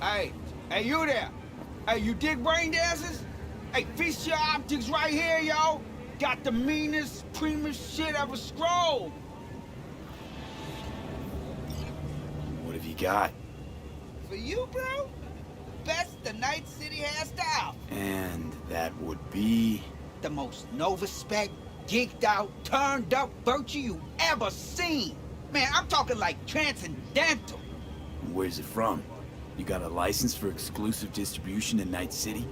Hey, hey, you there? Hey, you dig brain dances? Hey, feast your optics right here, yo. Got the meanest, primest shit ever scrolled. What have you got? For you, bro? Best the Night City has to offer. And that would be... The most no-respect, geeked out, turned up virtue you ever seen. Man, I'm talking like transcendental. Where's it from? You got a license for exclusive distribution in Night City?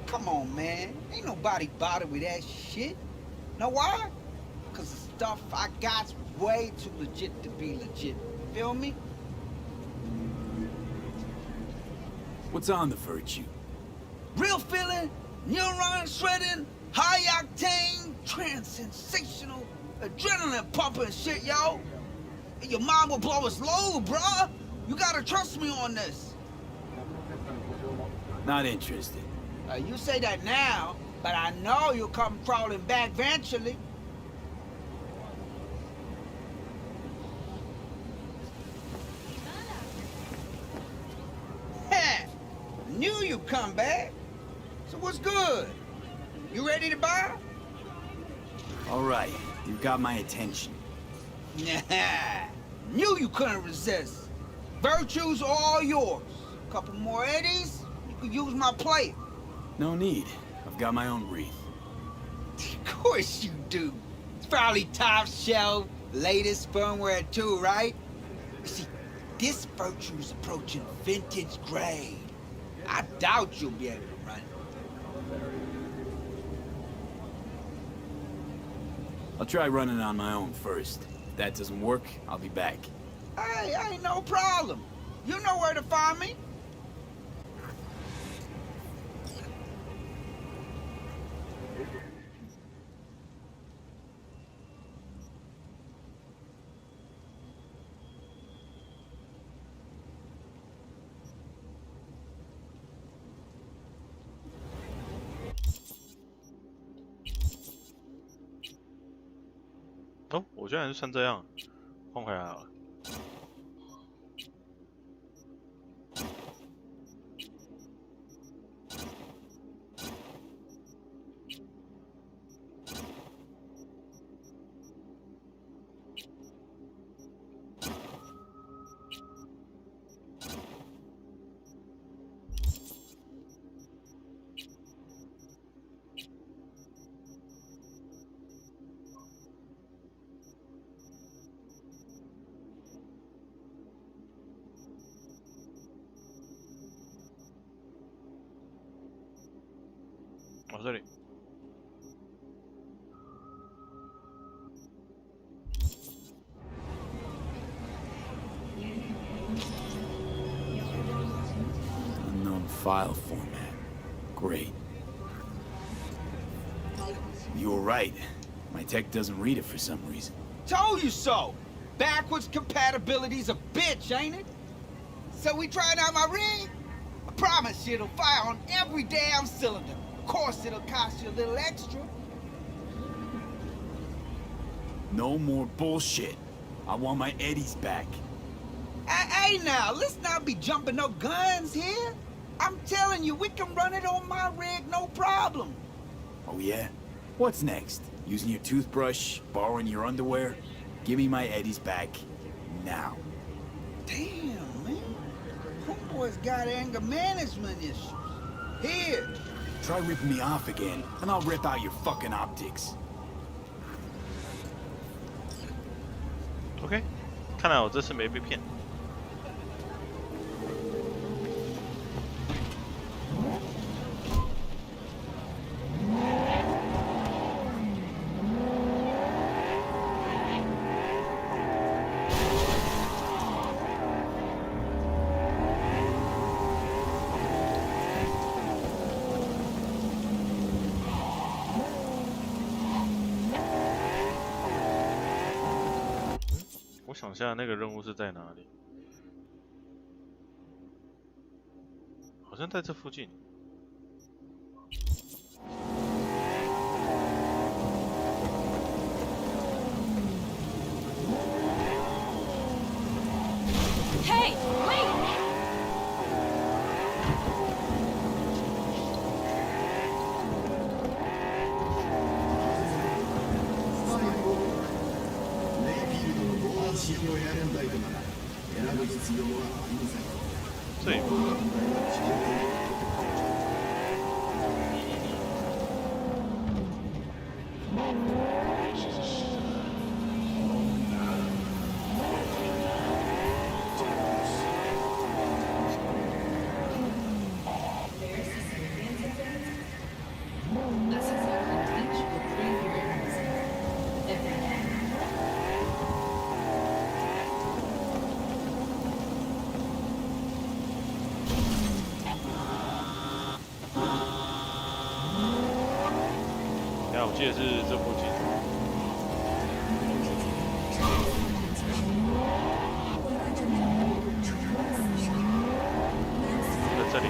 Come on, man. Ain't nobody bothered with that shit. Know why? Because the stuff I got's way too legit to be legit. Feel me? What's on the virtue? Real feeling, neuron shredding, high octane, trans-sensational, adrenaline pumping shit, yo. And your mind will blow its load, bruh. You gotta trust me on this. Not interested. You say that now, but I know you'll come crawling back eventually. Heh, knew you'd come back. So what's good? You ready to buy? All right, you got my attention. Knew you couldn't resist. Virtue's all yours. Couple more eddies, you could use my plate. No need. I've got my own wreath. Of course you do. It's probably top shelf, latest firmware too, right? You see, this virtue's approaching vintage grade. I doubt you'll be able to run it. I'll try running on my own first. If that doesn't work, I'll be back. Hey, ain't no problem. You know where to find me.哦，我居然是穿这样，换回来好了。往这里。Unknown file format. Great. You were right. My tech doesn't read it for some reason. Told you so. Backwards compatibility's a bitch, ain't it? So we trying out my rig? I promise you it'll fire on every damn cylinder. Of course it'll cost you a little extra. No more bullshit. I want my eddies back. Hey, now, let's not be jumping no guns here. I'm telling you, we can run it on my rig, no problem. Oh yeah? What's next? Using your toothbrush? Borrowing your underwear? Give me my eddies back. Now. Damn, man. Homeboy's got anger management issues. Here. Try ripping me off again, and I'll rip out your fucking optics. OK， 看来我这次没被骗。我想一下，那个任务是在哪里？好像在这附近。Hey, wait! 这一部我记得是这附近。在这里。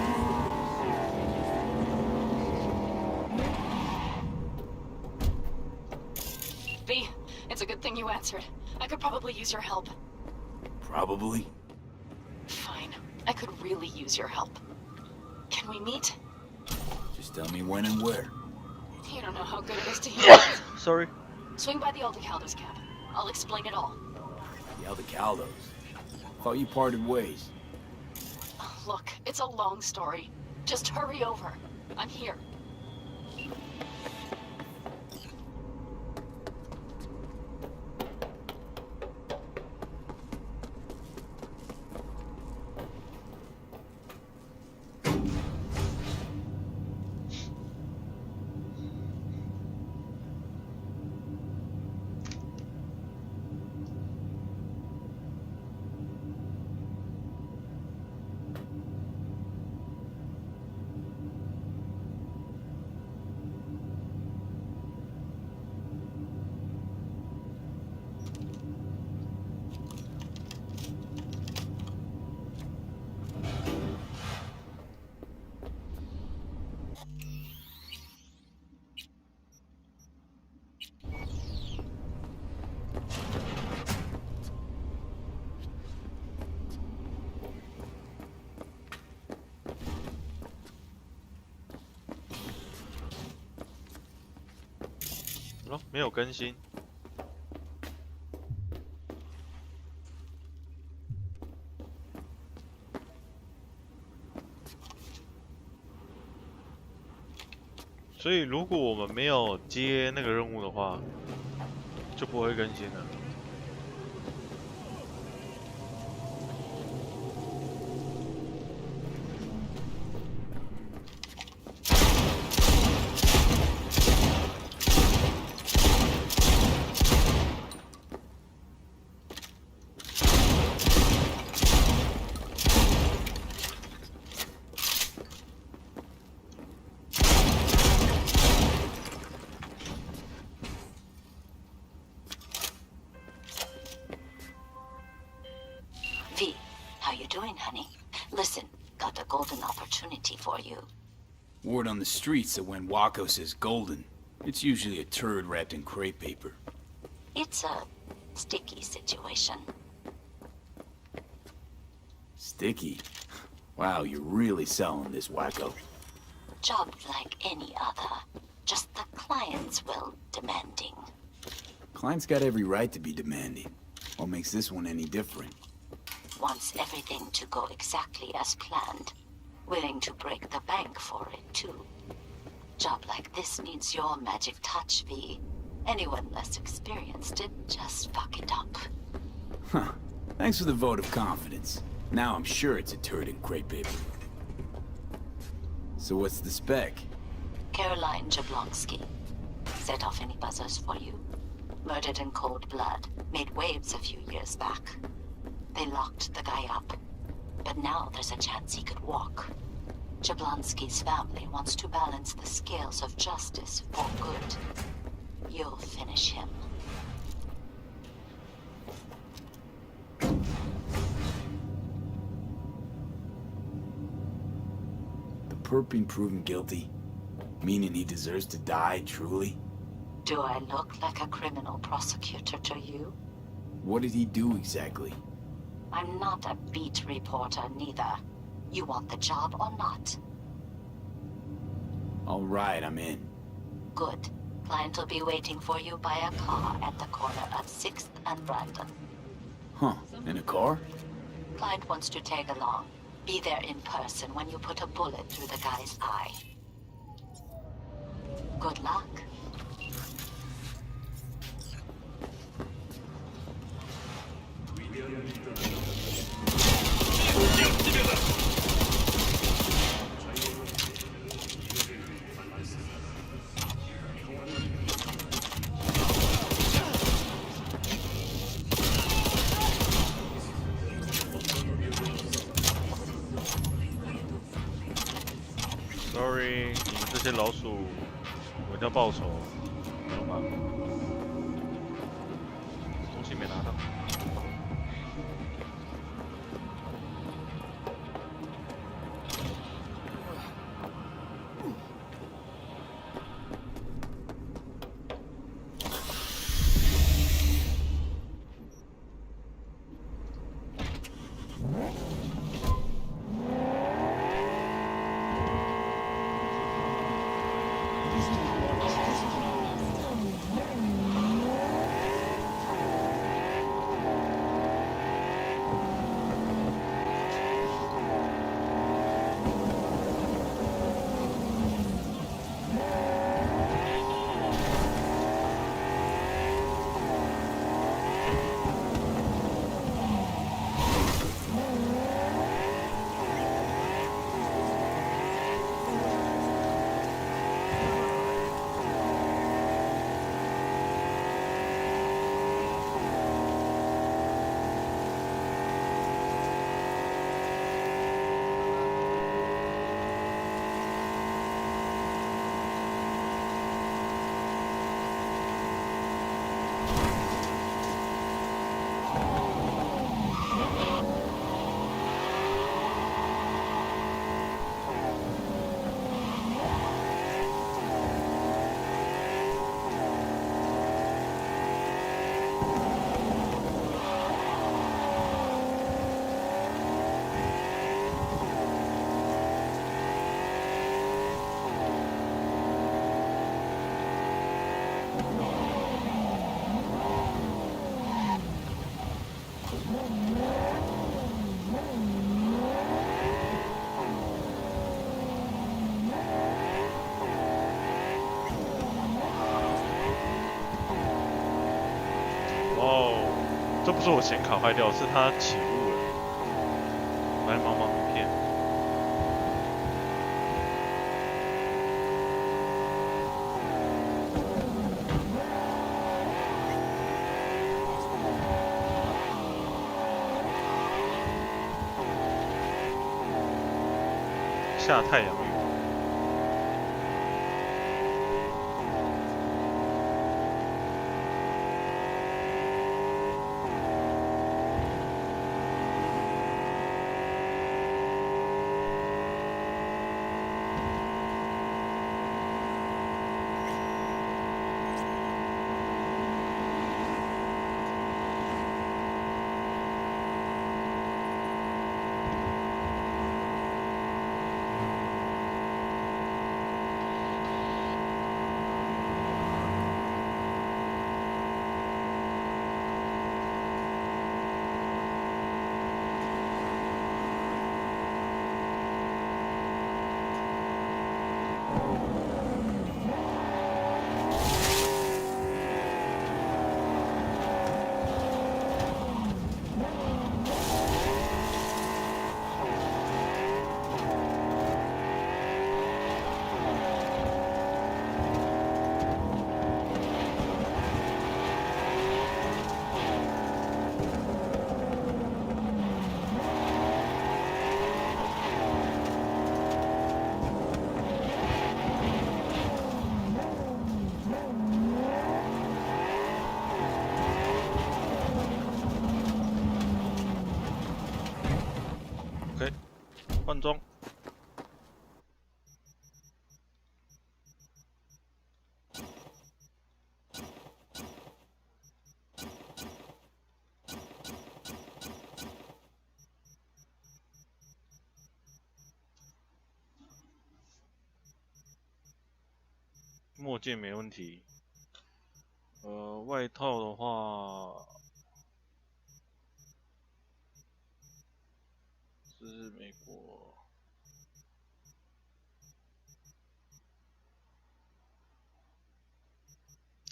V, it's a good thing you answered. I could probably use your help. Probably? Fine. I could really use your help. Can we meet? Just tell me when and where. You don't know how good it is to hear. Sorry. Swing by the Aldecaldo's cabin. I'll explain it all. The Aldecaldos? Thought you parted ways. Look, it's a long story. Just hurry over. I'm here.没有更新。所以如果我们没有接那个任务的话，就不会更新了。V, how you doing, honey? Listen, got a golden opportunity for you. Word on the streets that when Wako says golden, it's usually a turd wrapped in crepe paper. It's a sticky situation. Sticky? Wow, you're really selling this, Wacko. Job like any other. Just the client's well demanding. Client's got every right to be demanding. What makes this one any different? Wants everything to go exactly as planned. Willing to break the bank for it, too. Job like this needs your magic touch, V. Anyone less experienced it just fuck it up. Huh. Thanks for the vote of confidence. Now I'm sure it's a turd in crepe paper. So what's the spec? Caroline Jablonski. Set off any buzzers for you. Murdered in cold blood. Made waves a few years back. They locked the guy up. But now there's a chance he could walk. Jablonski's family wants to balance the scales of justice for good. You'll finish him. The perp being proven guilty? Meaning he deserves to die, truly? Do I look like a criminal prosecutor to you? What did he do exactly? I'm not a beat reporter, neither. You want the job or not? All right, I'm in. Good. Client will be waiting for you by a car at the corner of 6th and Brandon. Huh, in a car? client wants to tag along, be there in person when you put a bullet through the guy's eye. Good luck. Sorry， 你们这些老鼠，我要报仇，没有吧？东西没拿到。这不是我显卡坏掉，是它起雾了，白茫茫一片。下太阳雨。换装。墨镜没问题。外套的话。美国。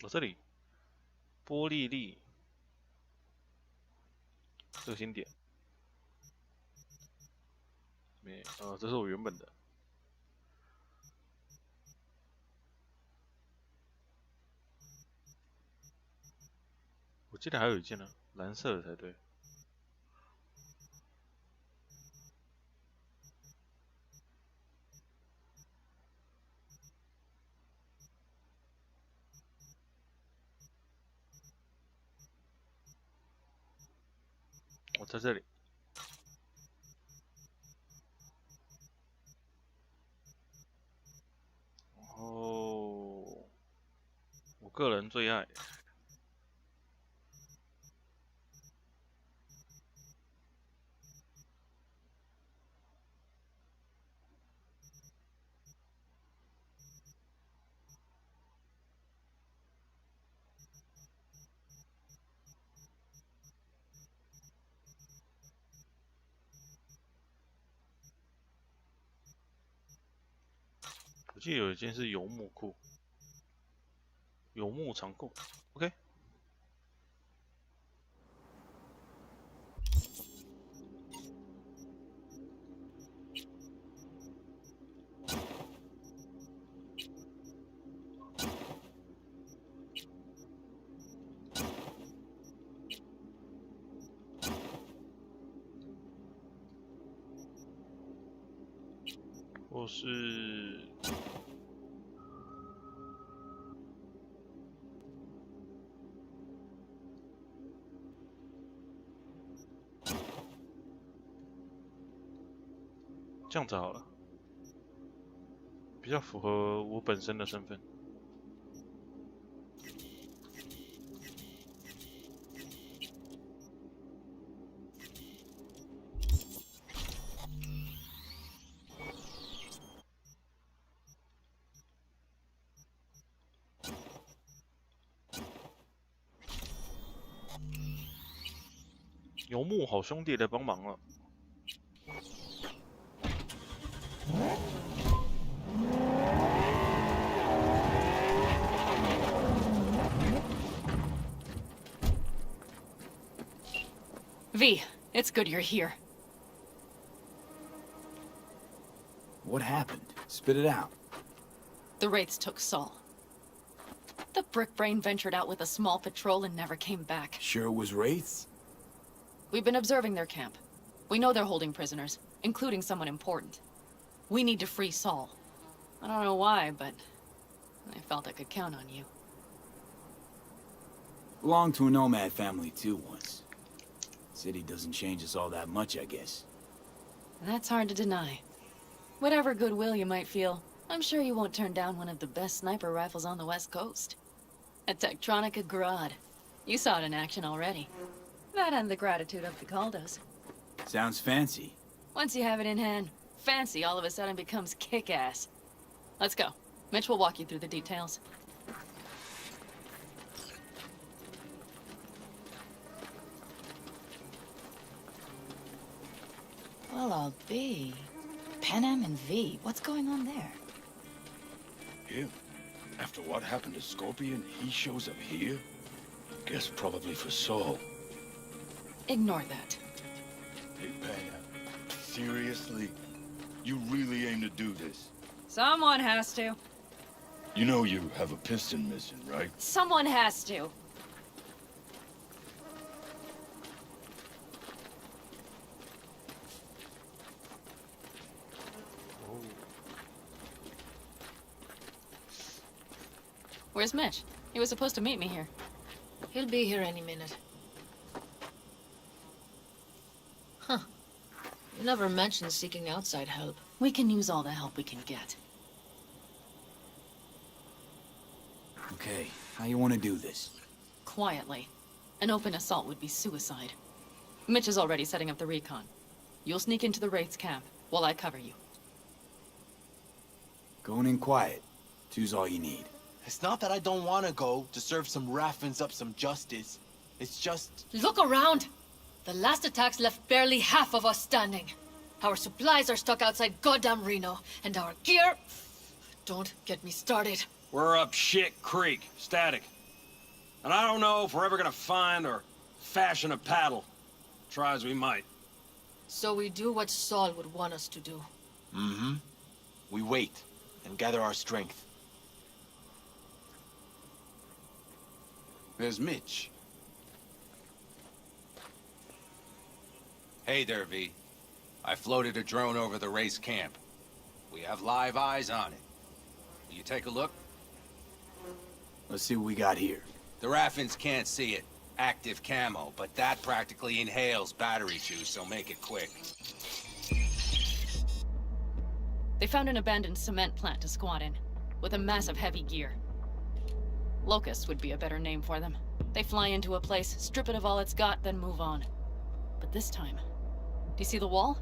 这里，波利利，这个新点。这是我原本的。我记得还有一件呢，蓝色的才对。我在这里。然后，我个人最爱。我记得有一件是游牧裤，游牧长裤 ，OK。或是这样子好了，比较符合我本身的身份。游牧好兄弟来帮忙了。V, it's good you're here. What happened? Spit it out. The Wraiths took Saul. The Brickbrain ventured out with a small patrol and never came back. Sure it was Wraiths? We've been observing their camp. We know they're holding prisoners, including someone important. We need to free Saul. I don't know why, but I felt I could count on you. Belonged to a nomad family too once. City doesn't change us all that much, I guess. That's hard to deny. Whatever goodwill you might feel, I'm sure you won't turn down one of the best sniper rifles on the West Coast. A Tektronica Grad. You saw it in action already. That and the gratitude of the Caldos. Sounds fancy. Once you have it in hand, fancy all of a sudden becomes kick-ass. Let's go. Mitch will walk you through the details. Well, I'll be. Panem and V, what's going on there? Him? After what happened to Scorpion, he shows up here? Guess probably for Saul. Ignore that. Hey, Panem. Seriously? You really aim to do this? Someone has to. You know you have a piston missing, right? Someone has to. Where's Mitch? He was supposed to meet me here. He'll be here any minute. Huh. You never mentioned seeking outside help. We can use all the help we can get. Okay, how you want to do this? Quietly. An open assault would be suicide. Mitch is already setting up the recon. You'll sneak into the Wraith's camp, while I cover you. Going in quiet. Two's all you need. It's not that I don't want to go to serve some Raffins up some justice. It's just... Look around! The last attacks left barely half of us standing. Our supplies are stuck outside goddamn Reno, and our gear... Don't get me started. We're up shit creek, static. And I don't know if we're ever gonna find or fashion a paddle. Try as we might. So we do what Saul would want us to do. Mm-hmm. We wait and gather our strength. There's Mitch. Hey there, V. I floated a drone over the race camp. We have live eyes on it. Will you take a look? Let's see what we got here. The Raffins can't see it. Active camo, but that practically inhales battery juice, so make it quick. They found an abandoned cement plant to squat in, with a massive heavy gear. Locusts would be a better name for them. They fly into a place, strip it of all it's got, then move on. But this time... Do you see the wall?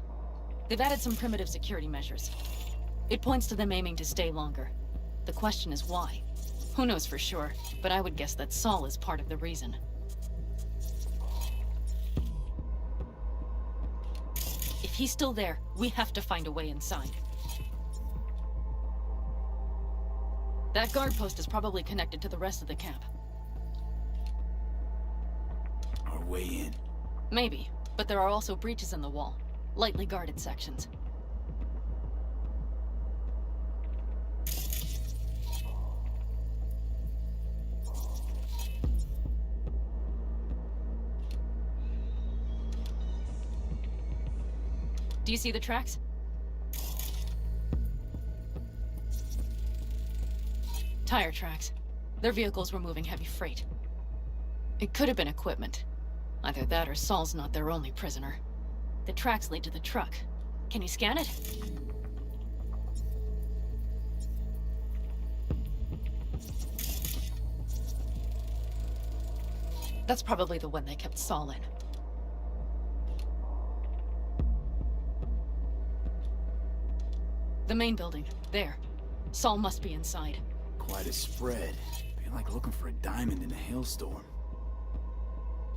They've added some primitive security measures. It points to them aiming to stay longer. The question is why? Who knows for sure, but I would guess that Saul is part of the reason. If he's still there, we have to find a way inside. That guard post is probably connected to the rest of the camp. Our way in. Maybe, but there are also breaches in the wall. Lightly guarded sections. Do you see the tracks? Tire tracks. Their vehicles were moving heavy freight. It could have been equipment. Either that or Saul's not their only prisoner. The tracks lead to the truck. Can you scan it? That's probably the one they kept Saul in. The main building. There. Saul must be inside. Quite a spread. Feel like looking for a diamond in a hailstorm.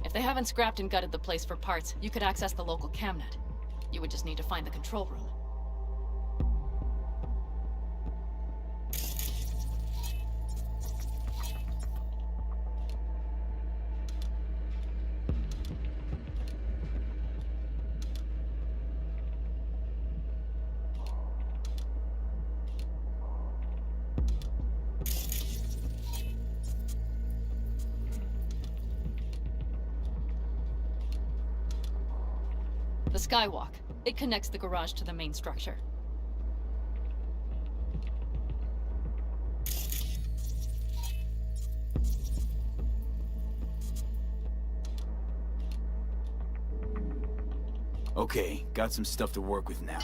If they haven't scrapped and gutted the place for parts, you could access the local camnet. You would just need to find the control room. The skywalk. It connects the garage to the main structure. Okay, got some stuff to work with now.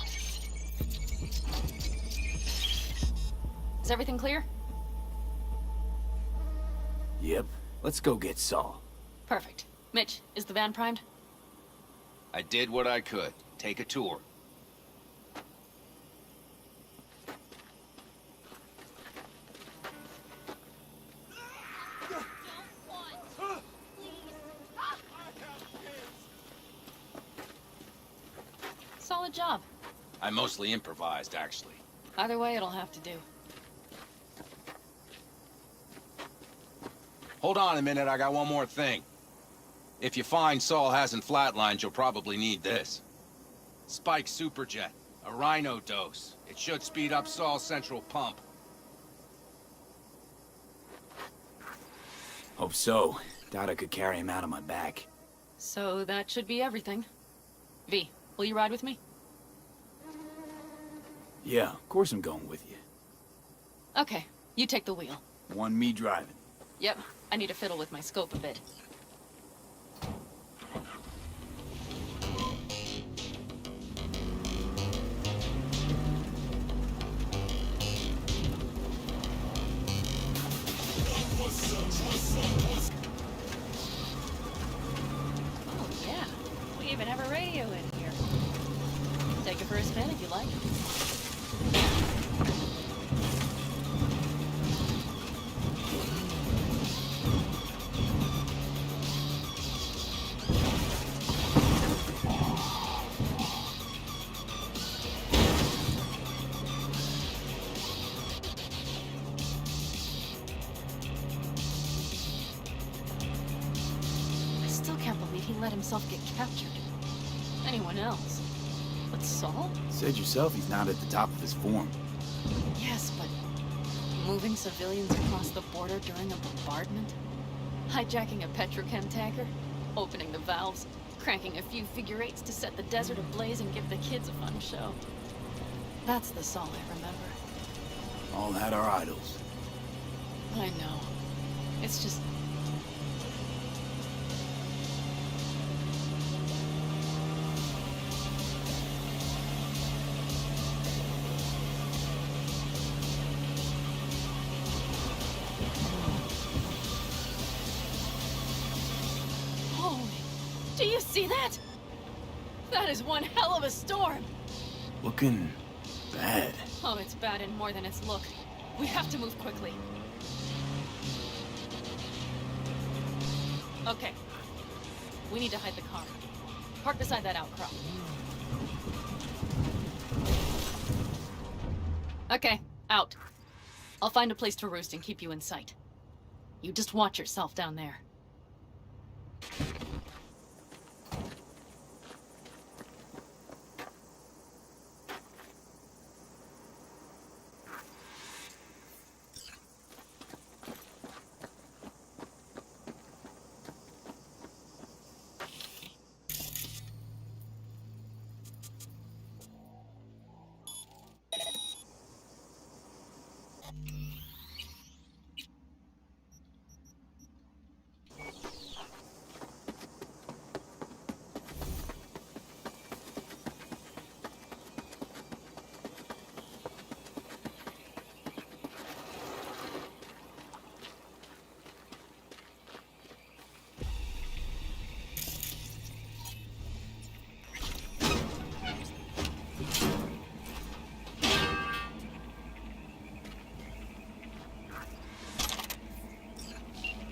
Is everything clear? Yep. Let's go get Saul. Perfect. Mitch, is the van primed? I did what I could. Take a tour. Solid job. I mostly improvised, actually. Either way, it'll have to do. Hold on a minute, I got one more thing. If you find Saul hasn't flatlined, you'll probably need this. Spike Superjet, a Rhino dose. It should speed up Saul's central pump. Hope so. Doubt I could carry him out on my back. So that should be everything. V, will you ride with me? Yeah, of course I'm going with you. Okay, you take the wheel. Want me driving? Yep, I need to fiddle with my scope a bit. Oh yeah, we even have a radio in here. Take it for a spin if you like. let himself get captured. Anyone else? But Saul? Said yourself he's not at the top of his form. Yes, but moving civilians across the border during a bombardment? Hijacking a petrochem tanker? Opening the valves? Cranking a few figure eights to set the desert ablaze and give the kids a fun show? That's the Saul I remember. All had our idols. I know. It's just... Holy... Do you see that? That is one hell of a storm! Looking bad. Oh, it's bad and more than its look. We have to move quickly. Okay. We need to hide the car. Park beside that outcrop. Okay, out. I'll find a place to roost and keep you in sight. You just watch yourself down there.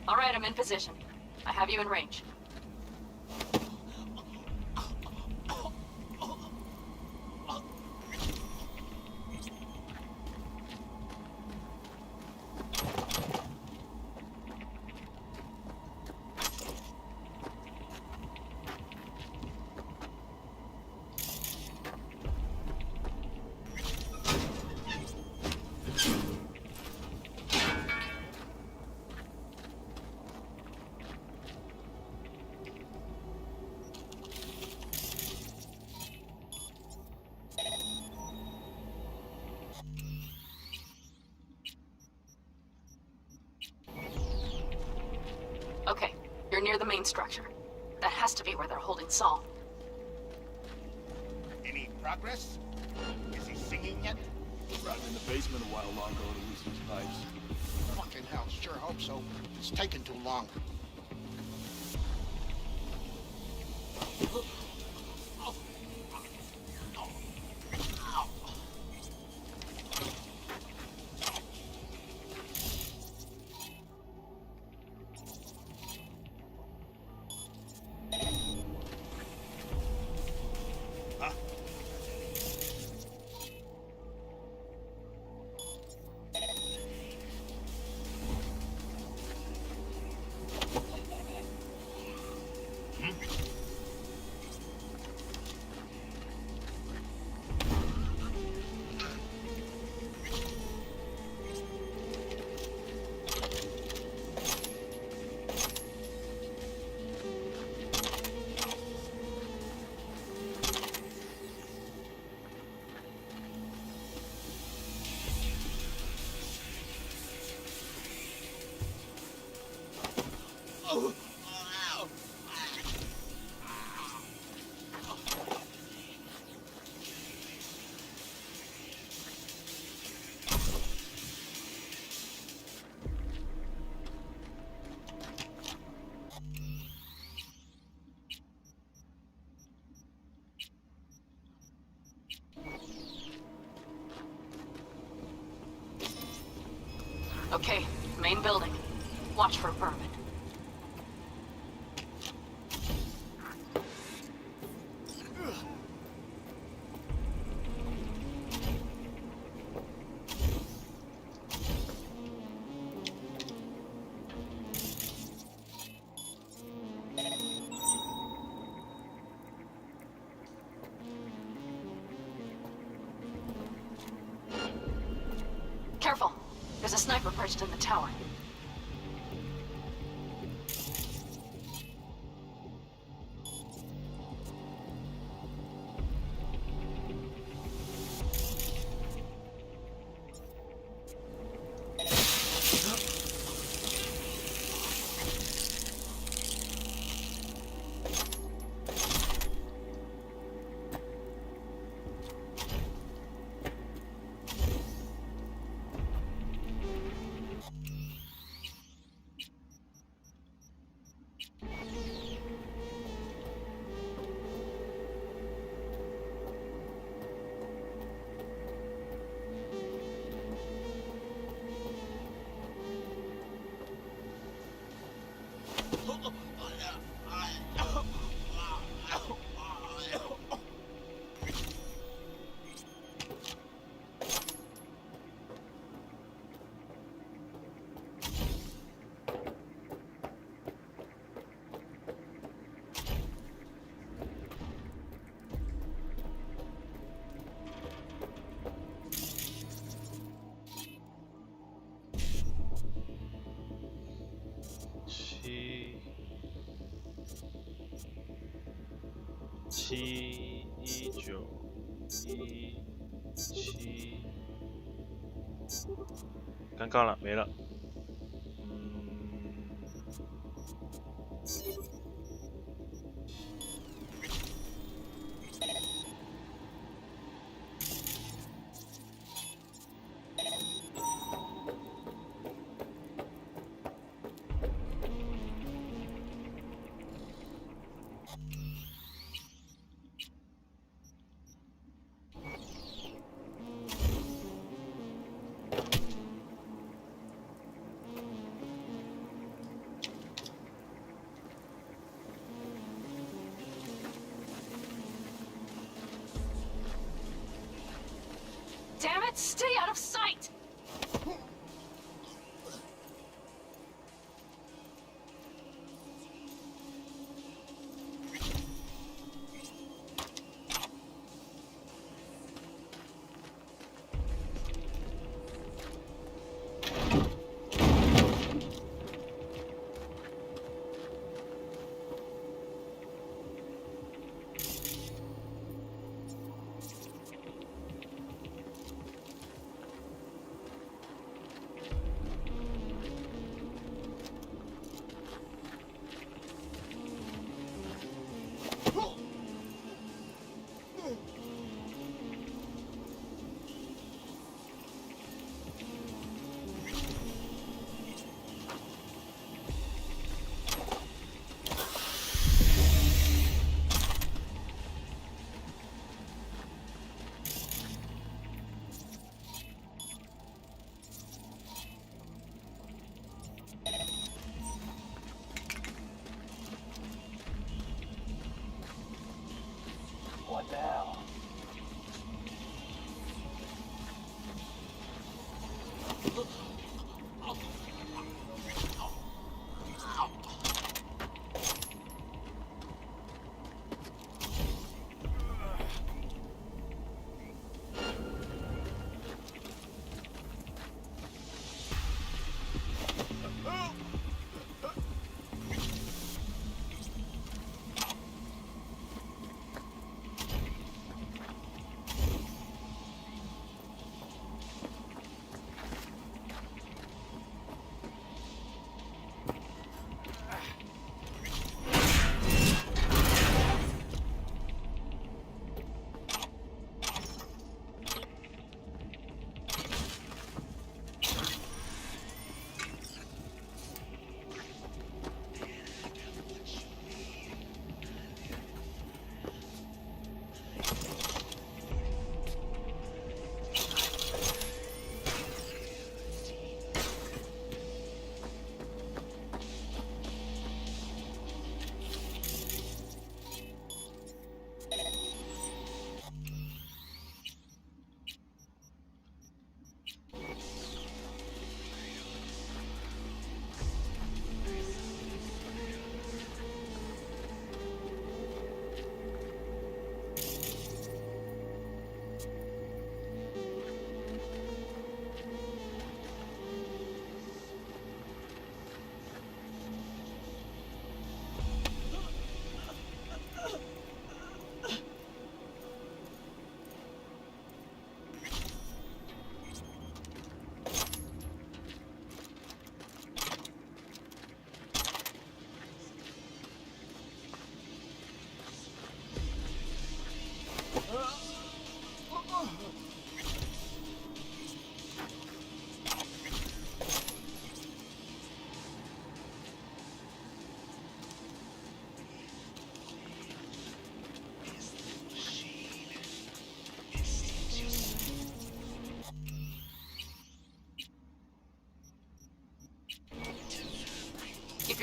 All right, I'm in position. I have you in range. Okay, you're near the main structure. That has to be where they're holding Saul. Any progress? Is he singing yet? Right in the basement a while longer to loosen his pipes. Fucking hell, sure hope so. It's taking too long. Okay, main building. Watch for vermin. sniper perched in the tower.71917，尴尬了，没了。Damn it, stay out of sight!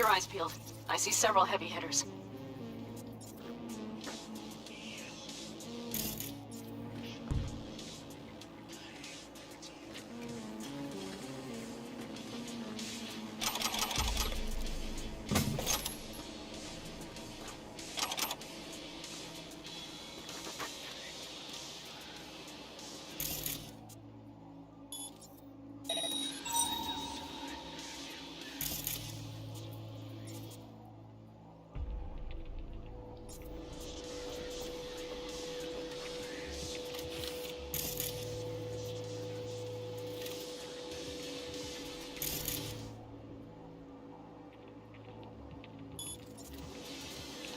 your eyes peeled. I see several heavy hitters.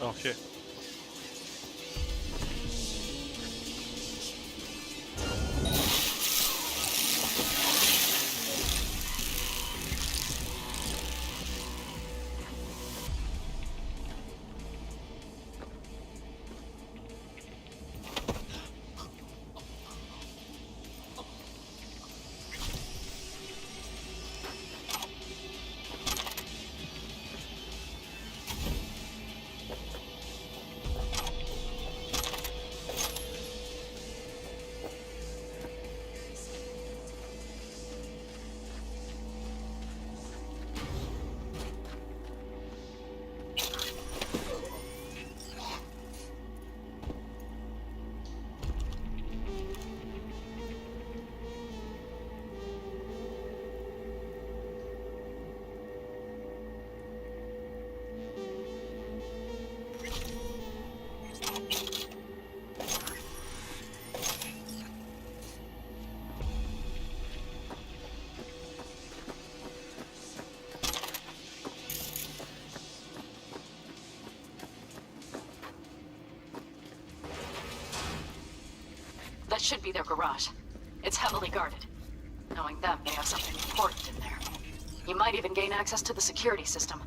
Oh shit. That should be their garage. It's heavily guarded. Knowing them, they have something important in there. You might even gain access to the security system.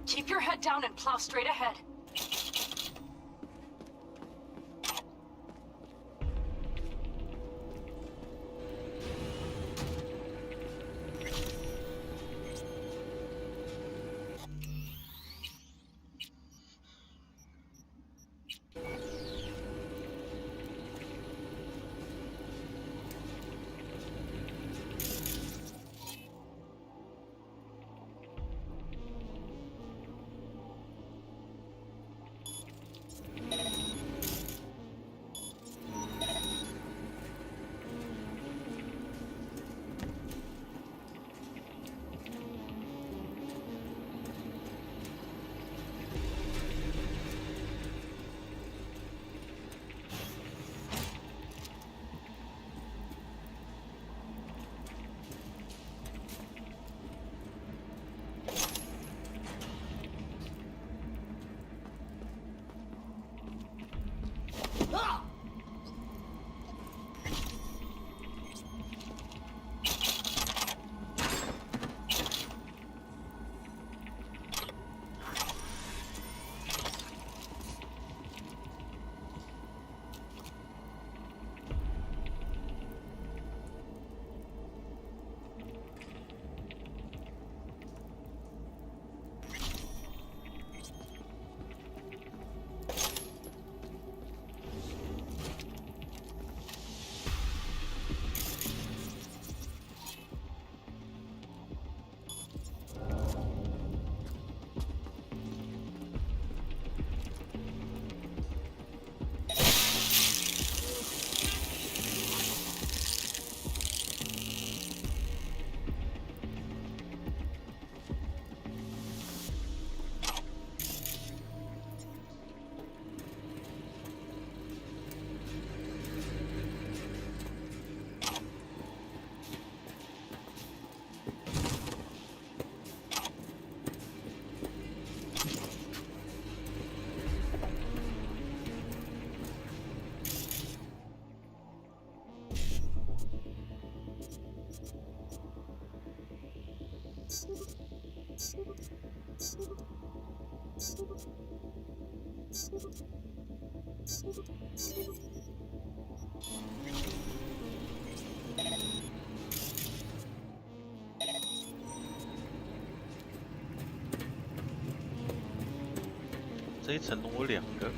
Keep your head down and plow straight ahead. 这一层弄了2个。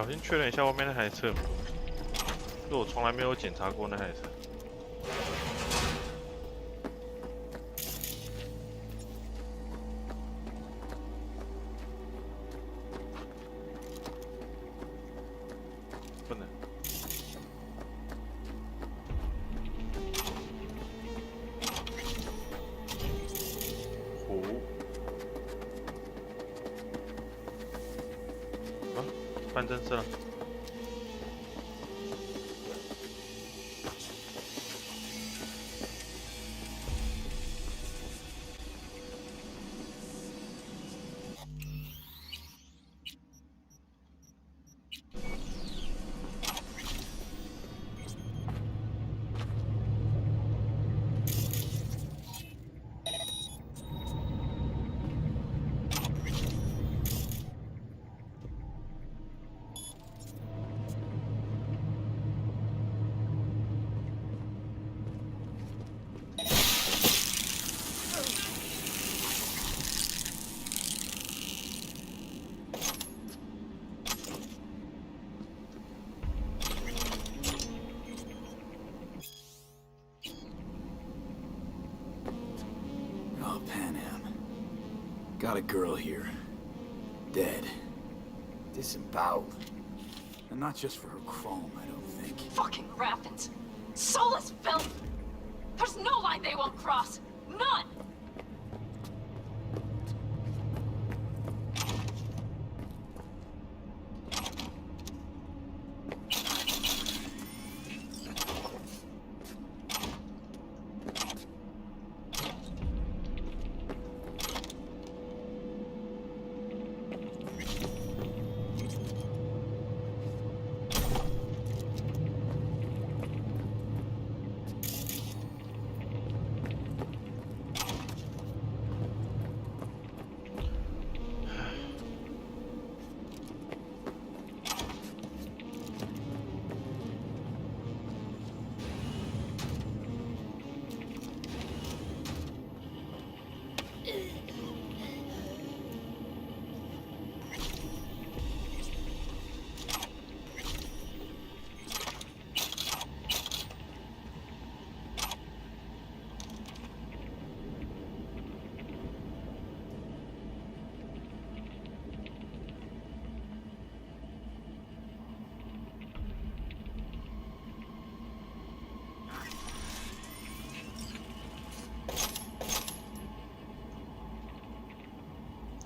我先确认一下外面那台车，因为我从来没有检查过那台车。不能。办正事了。Got a girl here. Dead. Disemboweled. And not just for her chrome, I don't think. Fucking Raffins! Soulless filth! There's no line they won't cross! None!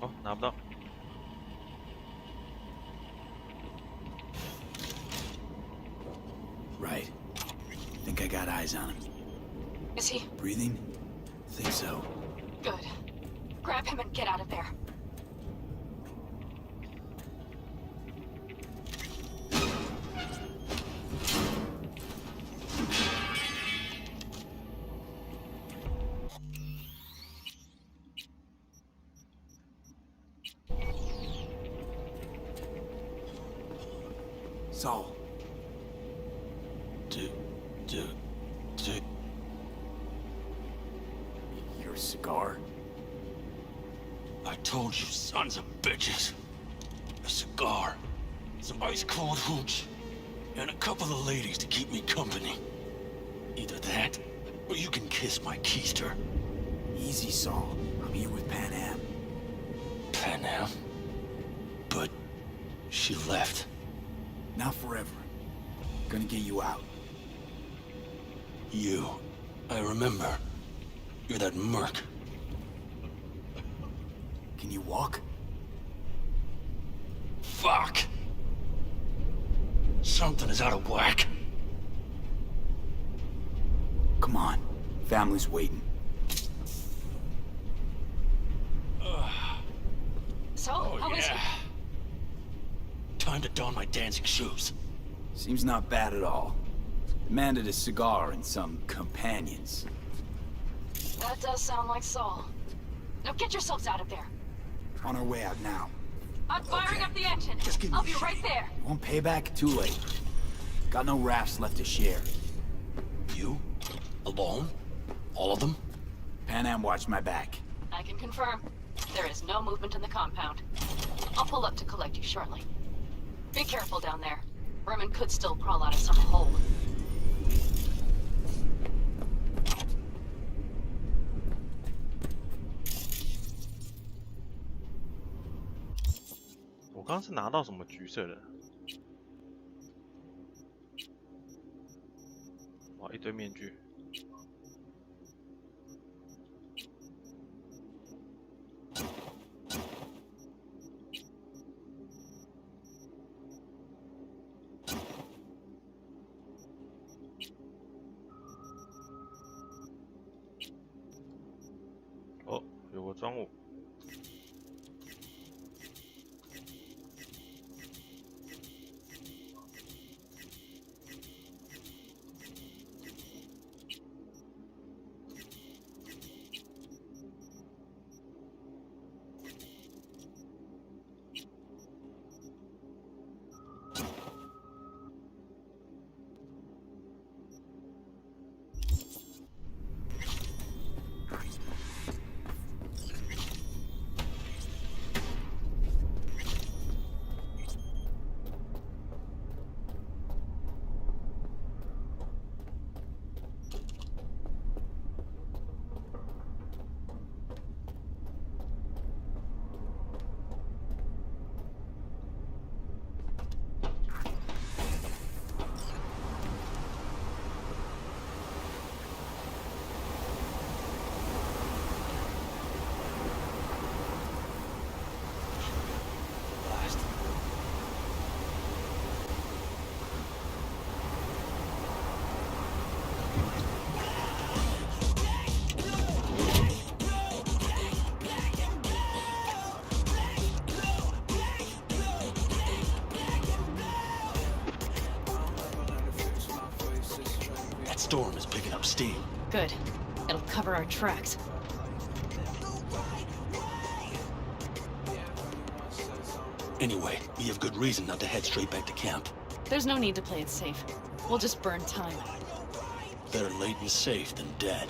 哦，拿不到。Right. Think I got eyes on him. Is he? Breathing? Think so. Good. Grab him and get out of there. Saul. Your cigar? I told you, sons of bitches. A cigar, some ice-cold hooch, and a couple of ladies to keep me company. Either that, or you can kiss my keister. Easy, Saul. I'm here with Pan Am. Pan Am? But she left. Not forever. Gonna get you out. You. I remember. You're that merc. Can you walk? Fuck! Something is out of whack. Come on. Family's waiting. So, how is he? Time to don my dancing shoes. Seems not bad at all. Demanded a cigar and some companions. That does sound like Saul. Now get yourselves out of there. On our way out now. I'm firing up the engine. Just give me I'll be a right shake. there. You want payback? Too late. Got no rafts left to share. You? Alone? All of them? Pan Am watched my back. I can confirm. There is no movement in the compound. I'll pull up to collect you shortly. Be careful down there. Vermin could still crawl out of some hole. 我刚刚是拿到什么橘色的？哇，一堆面具。哦，有个装物。 Storm is picking up steam. Good. It'll cover our tracks. Anyway, we have good reason not to head straight back to camp. There's no need to play it safe. We'll just burn time. Better late and safe than dead.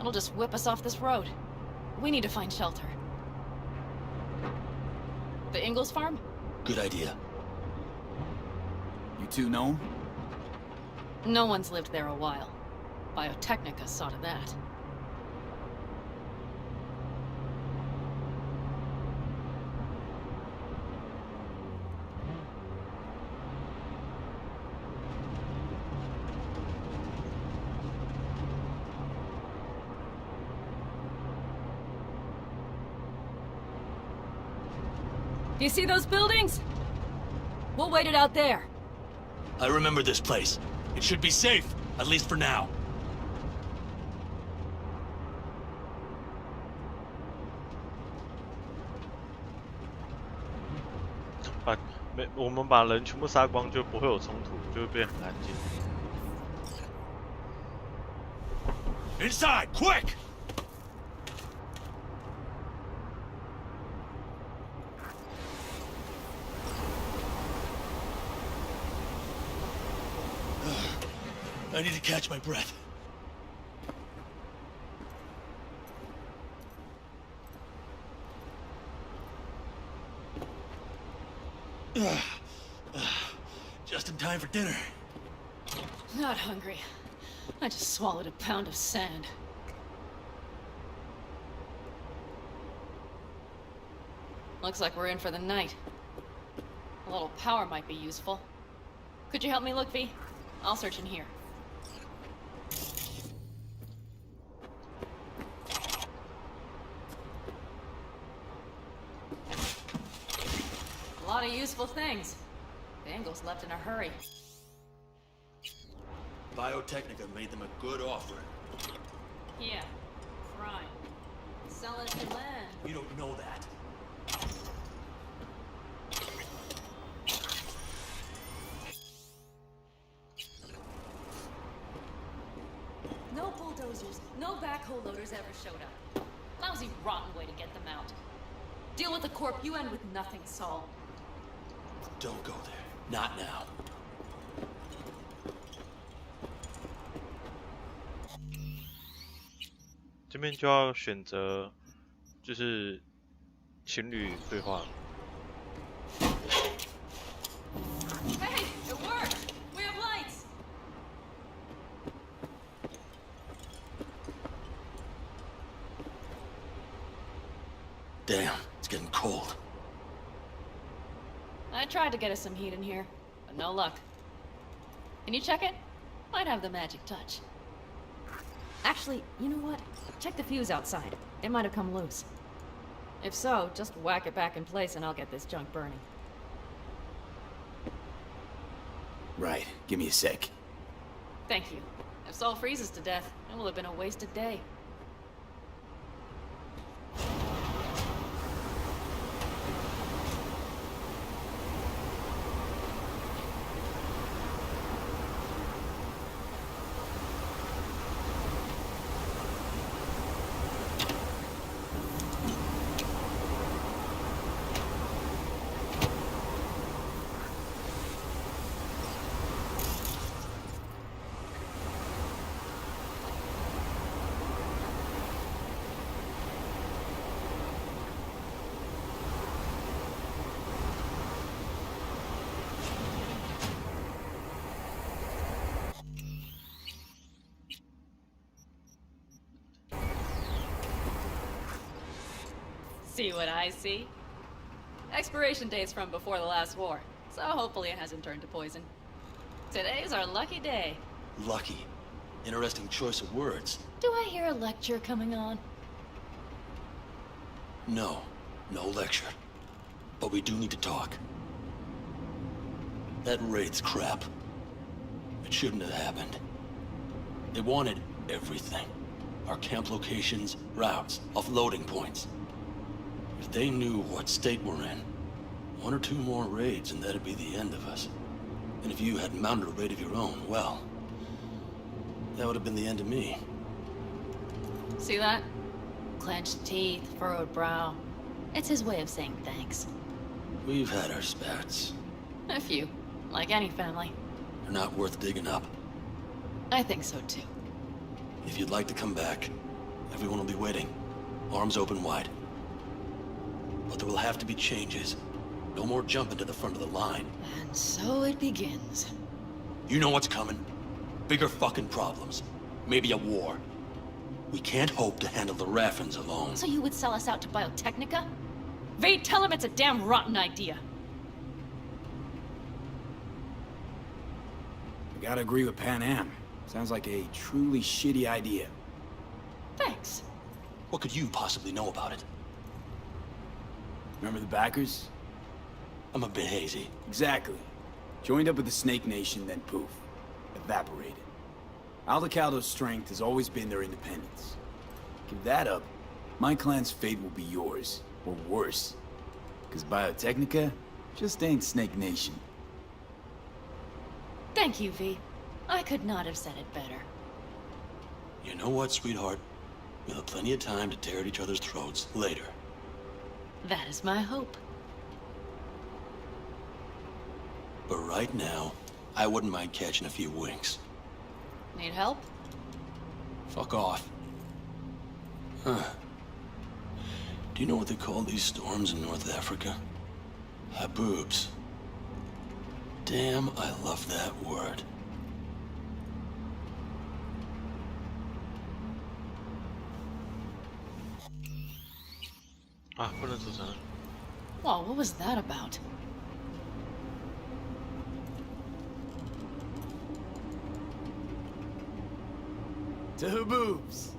That'll just whip us off this road. We need to find shelter. The Ingalls farm? Good idea. You two know him? No one's lived there a while. Biotechnica saw to that. Do you see those buildings? We'll wait it out there. I remember this place. It should be safe, at least for now. 我们把人全部杀光，就不会有冲突，就会变很安静。Inside, quick! I need to catch my breath. Just in time for dinner. Not hungry. I just swallowed a pound of sand. Looks like we're in for the night. A little power might be useful. Could you help me look, V? I'll search in here. A lot of useful things. The Ingalls left in a hurry. Biotechnica made them a good offer. Yeah, crime. Selling the land. You don't know that. No bulldozers, no backhoe loaders ever showed up. Lousy, rotten way to get them out. Deal with the corp, you end with nothing, Saul. Don't go there. Not now. 这边就要选择，就是情侣对话。Hey, it worked! We have lights! Damn, it's getting cold. I tried to get us some heat in here, but no luck. Can you check it? Might have the magic touch. Actually, you know what? Check the fuse outside. It might have come loose. If so, just whack it back in place and I'll get this junk burning. Right. Give me a sec. Thank you. If Saul freezes to death, it will have been a wasted day. See what I see? Expiration date's from before the last war, so hopefully it hasn't turned to poison. Today's our lucky day. Lucky. Interesting choice of words. Do I hear a lecture coming on? No. No lecture. But we do need to talk. That raid's crap. It shouldn't have happened. They wanted everything. Our camp locations, routes, offloading points. If they knew what state we're in, one or two more raids and that'd be the end of us. And if you had mounted a raid of your own, well, that would have been the end of me. See that? Clenched teeth, furrowed brow. It's his way of saying thanks. We've had our spats. A few, like any family. They're not worth digging up. I think so too. If you'd like to come back, Everyone will be waiting, arms open wide. But there will have to be changes. No more jumping to the front of the line. And so it begins. You know what's coming. Bigger fucking problems. Maybe a war. We can't hope to handle the Raffens alone. So you would sell us out to Biotechnica? Vade, tell him it's a damn rotten idea. I gotta agree with Pan Am. Sounds like a truly shitty idea. Thanks. What could you possibly know about it? Remember the backers? I'm a bit hazy. Exactly. Joined up with the Snake Nation, then poof. Evaporated. Aldecaldo's strength has always been their independence. Give that up, my clan's fate will be yours. Or worse. Because Biotechnica just ain't Snake Nation. Thank you, V. I could not have said it better. You know what, sweetheart? We'll have plenty of time to tear at each other's throats later. That is my hope. But right now, I wouldn't mind catching a few winks. Need help? Fuck off. Huh. Do you know what they call these storms in North Africa? Haboobs. Damn, I love that word. Ah, 不能组成。 Well, what was that about? To Haboobs!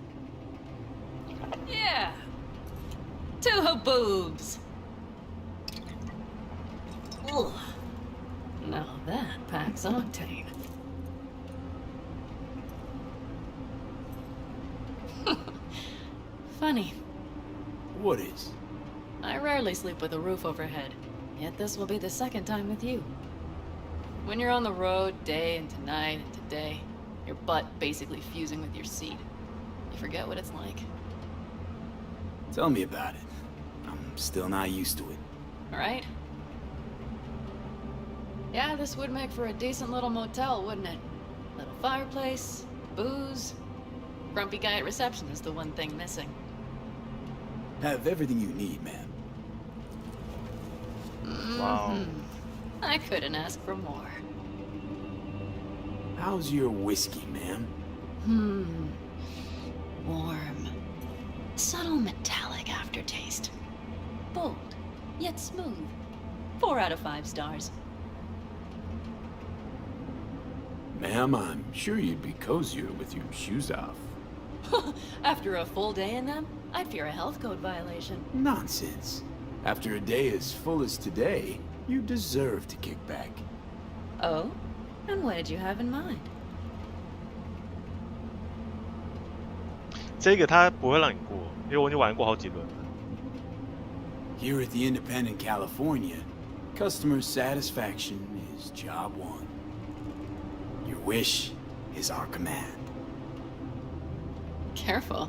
Yeah! To Haboobs! Ugh. Now that packs octane. Funny. What is? I rarely sleep with a roof overhead, yet this will be the second time with you. When you're on the road day into night into day, your butt basically fusing with your seat, you forget what it's like. Tell me about it. I'm still not used to it. Right? Yeah, this would make for a decent little motel, wouldn't it? Little fireplace, booze. Grumpy guy at reception is the one thing missing. Have everything you need, man. Wow. I couldn't ask for more. How's your whiskey, ma'am? Warm. Subtle metallic aftertaste. Bold, yet smooth. 4 out of 5 stars. Ma'am, I'm sure you'd be cozier with your shoes off. After a full day in them, I'd fear a health code violation. Nonsense. After a day as full as today, you deserve to kick back. Oh? And what did you have in mind? 这个他不会让你过，因为我已经玩过好几轮了。 Here at the Independent California, customer satisfaction is job one. Your wish is our command. Careful.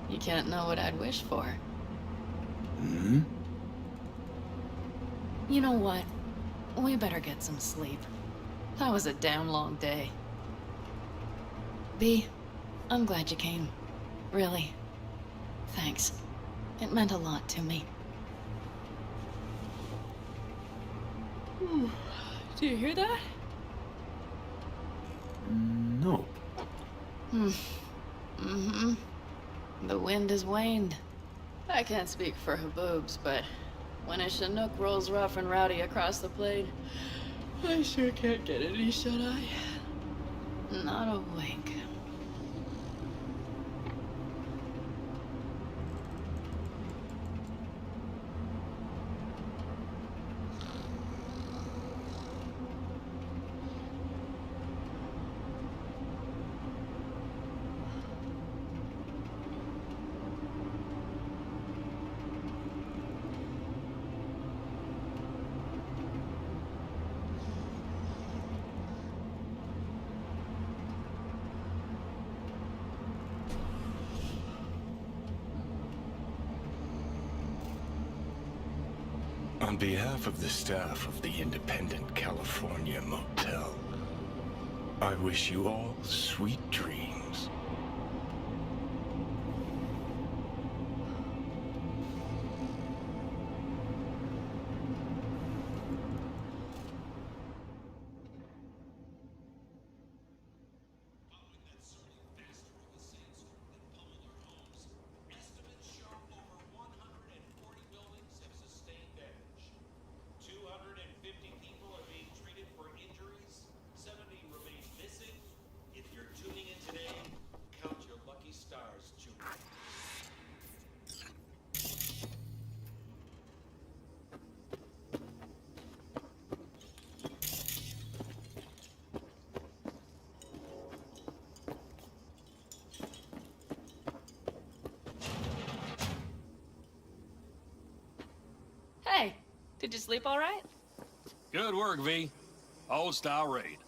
You can't know what I'd wish for. Hmm? You know what? We better get some sleep. That was a damn long day. B, I'm glad you came. Really. Thanks. It meant a lot to me. Do you hear that? No. The wind has waned. I can't speak for Haboobs, but when a Chinook rolls rough and rowdy across the plain, I sure can't get any shut-eye. Not a wink. On behalf of the staff of the Independent California Motel, I wish you all sweet dreams. Did you sleep all right? Good work, V. Old style raid.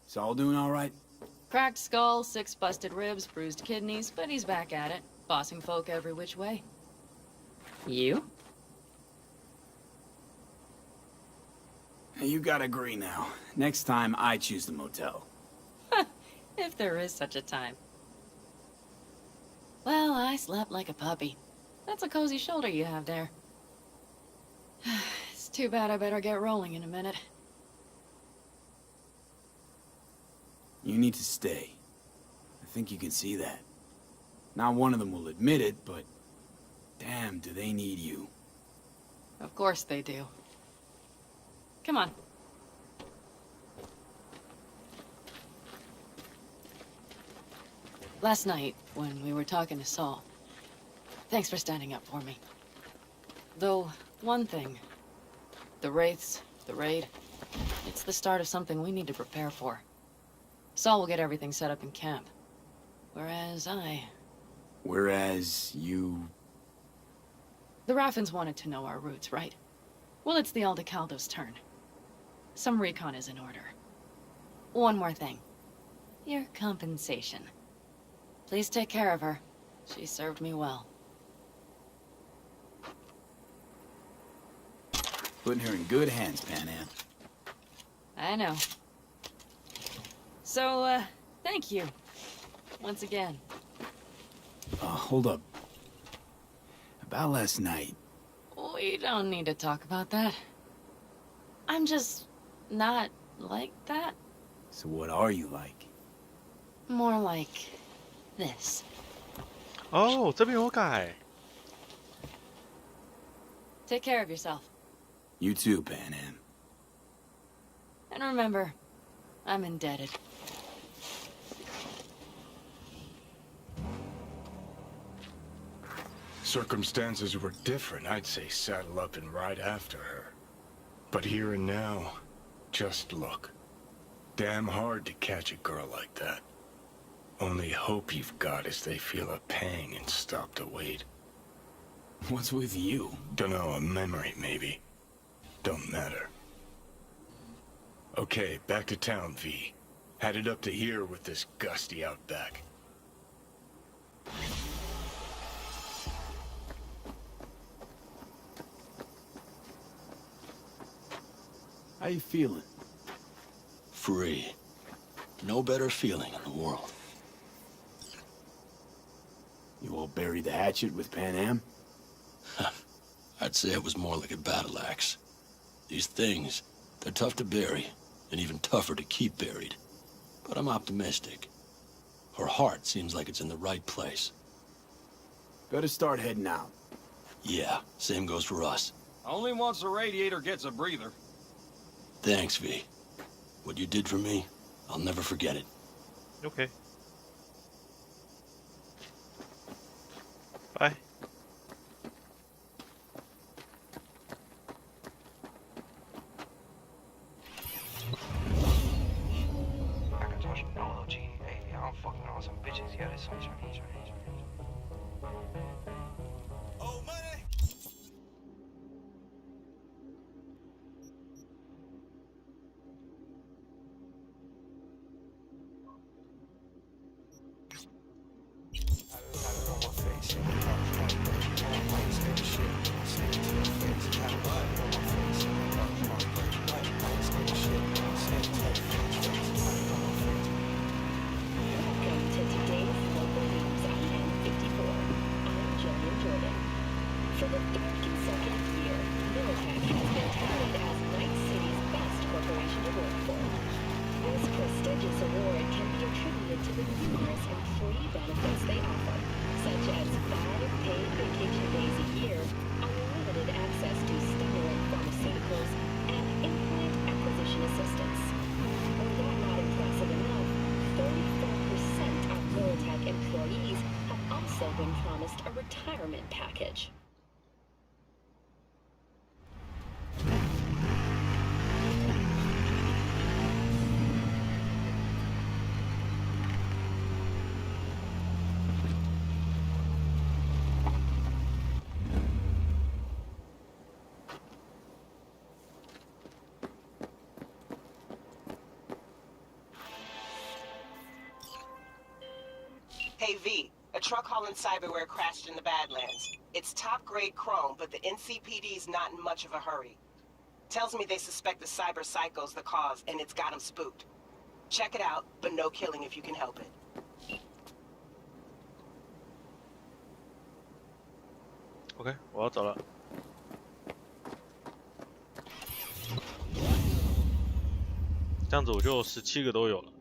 Saul doing all right? Cracked skull, 6 busted ribs, bruised kidneys, but he's back at it, bossing folk every which way. You? You gotta agree now. Next time, I choose the motel. If there is such a time. Well, I slept like a puppy. That's a cozy shoulder you have there. It's too bad I better get rolling in a minute. You need to stay. I think you can see that. Not one of them will admit it, but... damn, do they need you. Of course they do. Come on. Last night, when we were talking to Saul, thanks for standing up for me. Though, one thing. The Wraiths, the raid, it's the start of something we need to prepare for. Saul will get everything set up in camp. Whereas Whereas you... The Raffins wanted to know our roots, right? Well, it's the Aldecaldo's turn. Some recon is in order. One more thing. Your compensation. Please take care of her. She served me well. Putting her in good hands, Panam. I know. So, thank you. Once again. Hold up. About last night. We don't need to talk about that. I'm just not like that. So what are you like? More like this. 哦，这边有改。Take care of yourself. You too, Panam. And remember, I'm indebted. Circumstances were different, I'd say saddle up and ride after her. But here and now, just look. Damn hard to catch a girl like that. Only hope you've got is they feel a pang and stop to wait. What's with you? Dunno, a memory maybe. Don't matter. Okay, back to town, V. Headed up to here with this gusty outback. How you feeling? Free. No better feeling in the world. You all buried the hatchet with Panam? I'd say it was more like a battle axe. These things, they're tough to bury, and even tougher to keep buried. But I'm optimistic. Her heart seems like it's in the right place. Better start heading out. Yeah, same goes for us. Only once the radiator gets a breather. Thanks, V. What you did for me, I'll never forget it. Okay. Bye. Macintosh technology. Hey, I'm fucking on some bitches. Yeah, this one's right. Oh, money! been promised a retirement package. Hey V, a truck hauling cyberware crashed in the Badlands. It's top-grade chrome, but the NCPD's not in much of a hurry. Tells me they suspect the cyber psycho's the cause, and it's got them spooked. Check it out, but no killing if you can help it. OK， 我要走了。这样子我就17个都有了。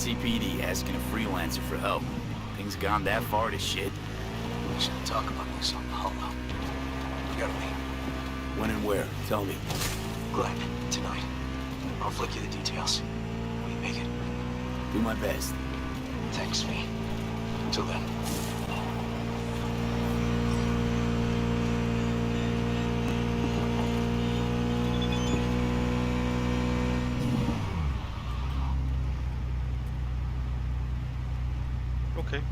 NCPD asking a freelancer for help. Things gone that far to shit. We shouldn't talk about this on the holo. We gotta leave. When and where? Tell me. Glenn, tonight. I'll flick you the details. Will you make it? Do my best. Thanks, V. Until then. OK。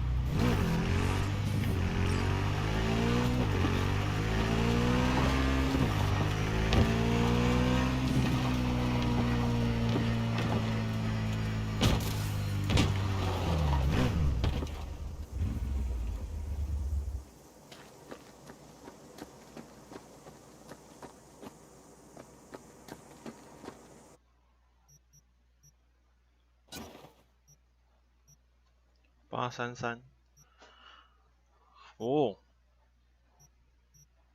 833，哦，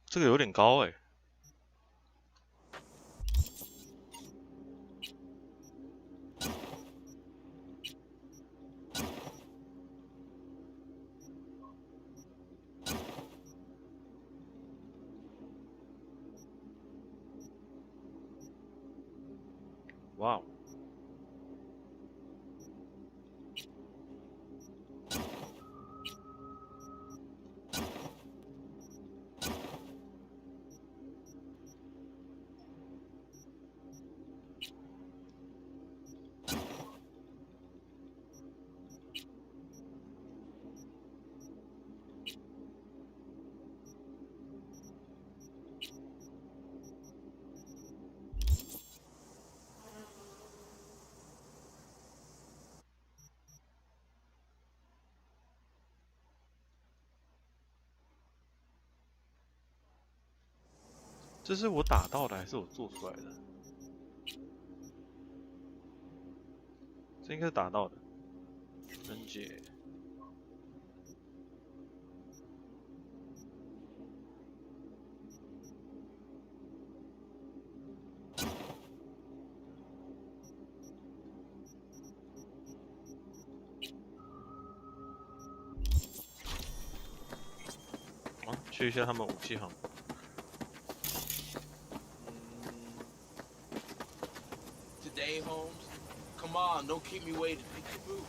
这个有点高哎。哇哦！这是我打到的还是我做出来的？这应该是打到的。分解。去一下他们武器行。Today, Holmes? Come on, don't keep me waiting. Make your move.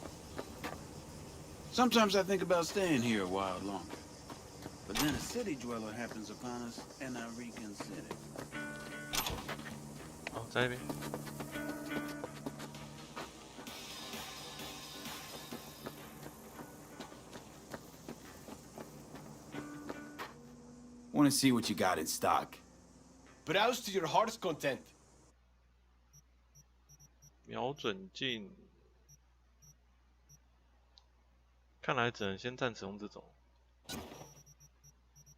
Sometimes I think about staying here a while longer. But then a city dweller happens upon us, and I reconsider. 哦，在那边。Want to see what you got in stock? Browse to your heart's content. 瞄准镜，看来只能先暂时用这种。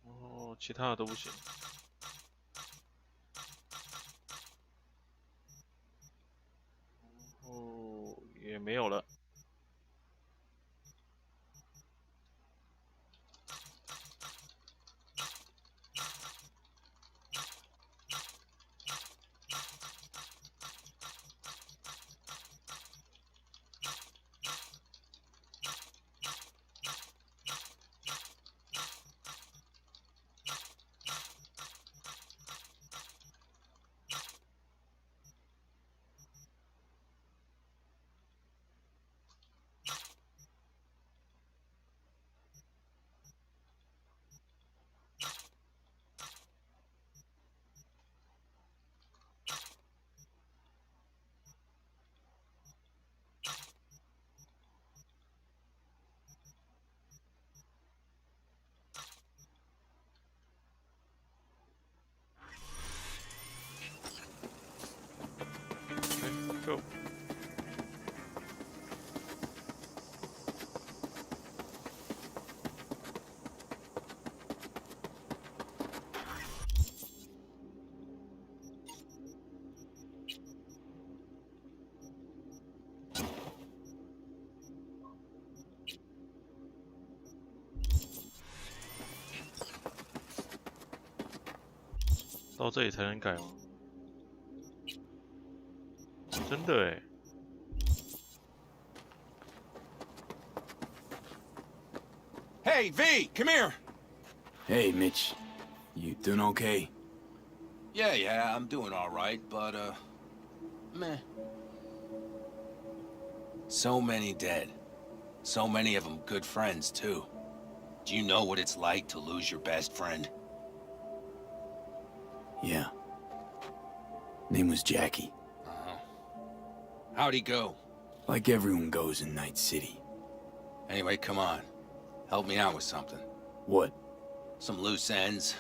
哦，其他的都不行。哦，也没有了。Go. 到这里才能改吗？真的哎。Hey, V, come here. Hey, Mitch. You doing okay? Yeah, I'm doing all right, but, meh. So many dead. So many of them good friends, too. Do you know what it's like to lose your best friend? Yeah. Name was Jackie. How'd he go? Like everyone goes in Night City. Anyway, come on. Help me out with something. What? Some loose ends.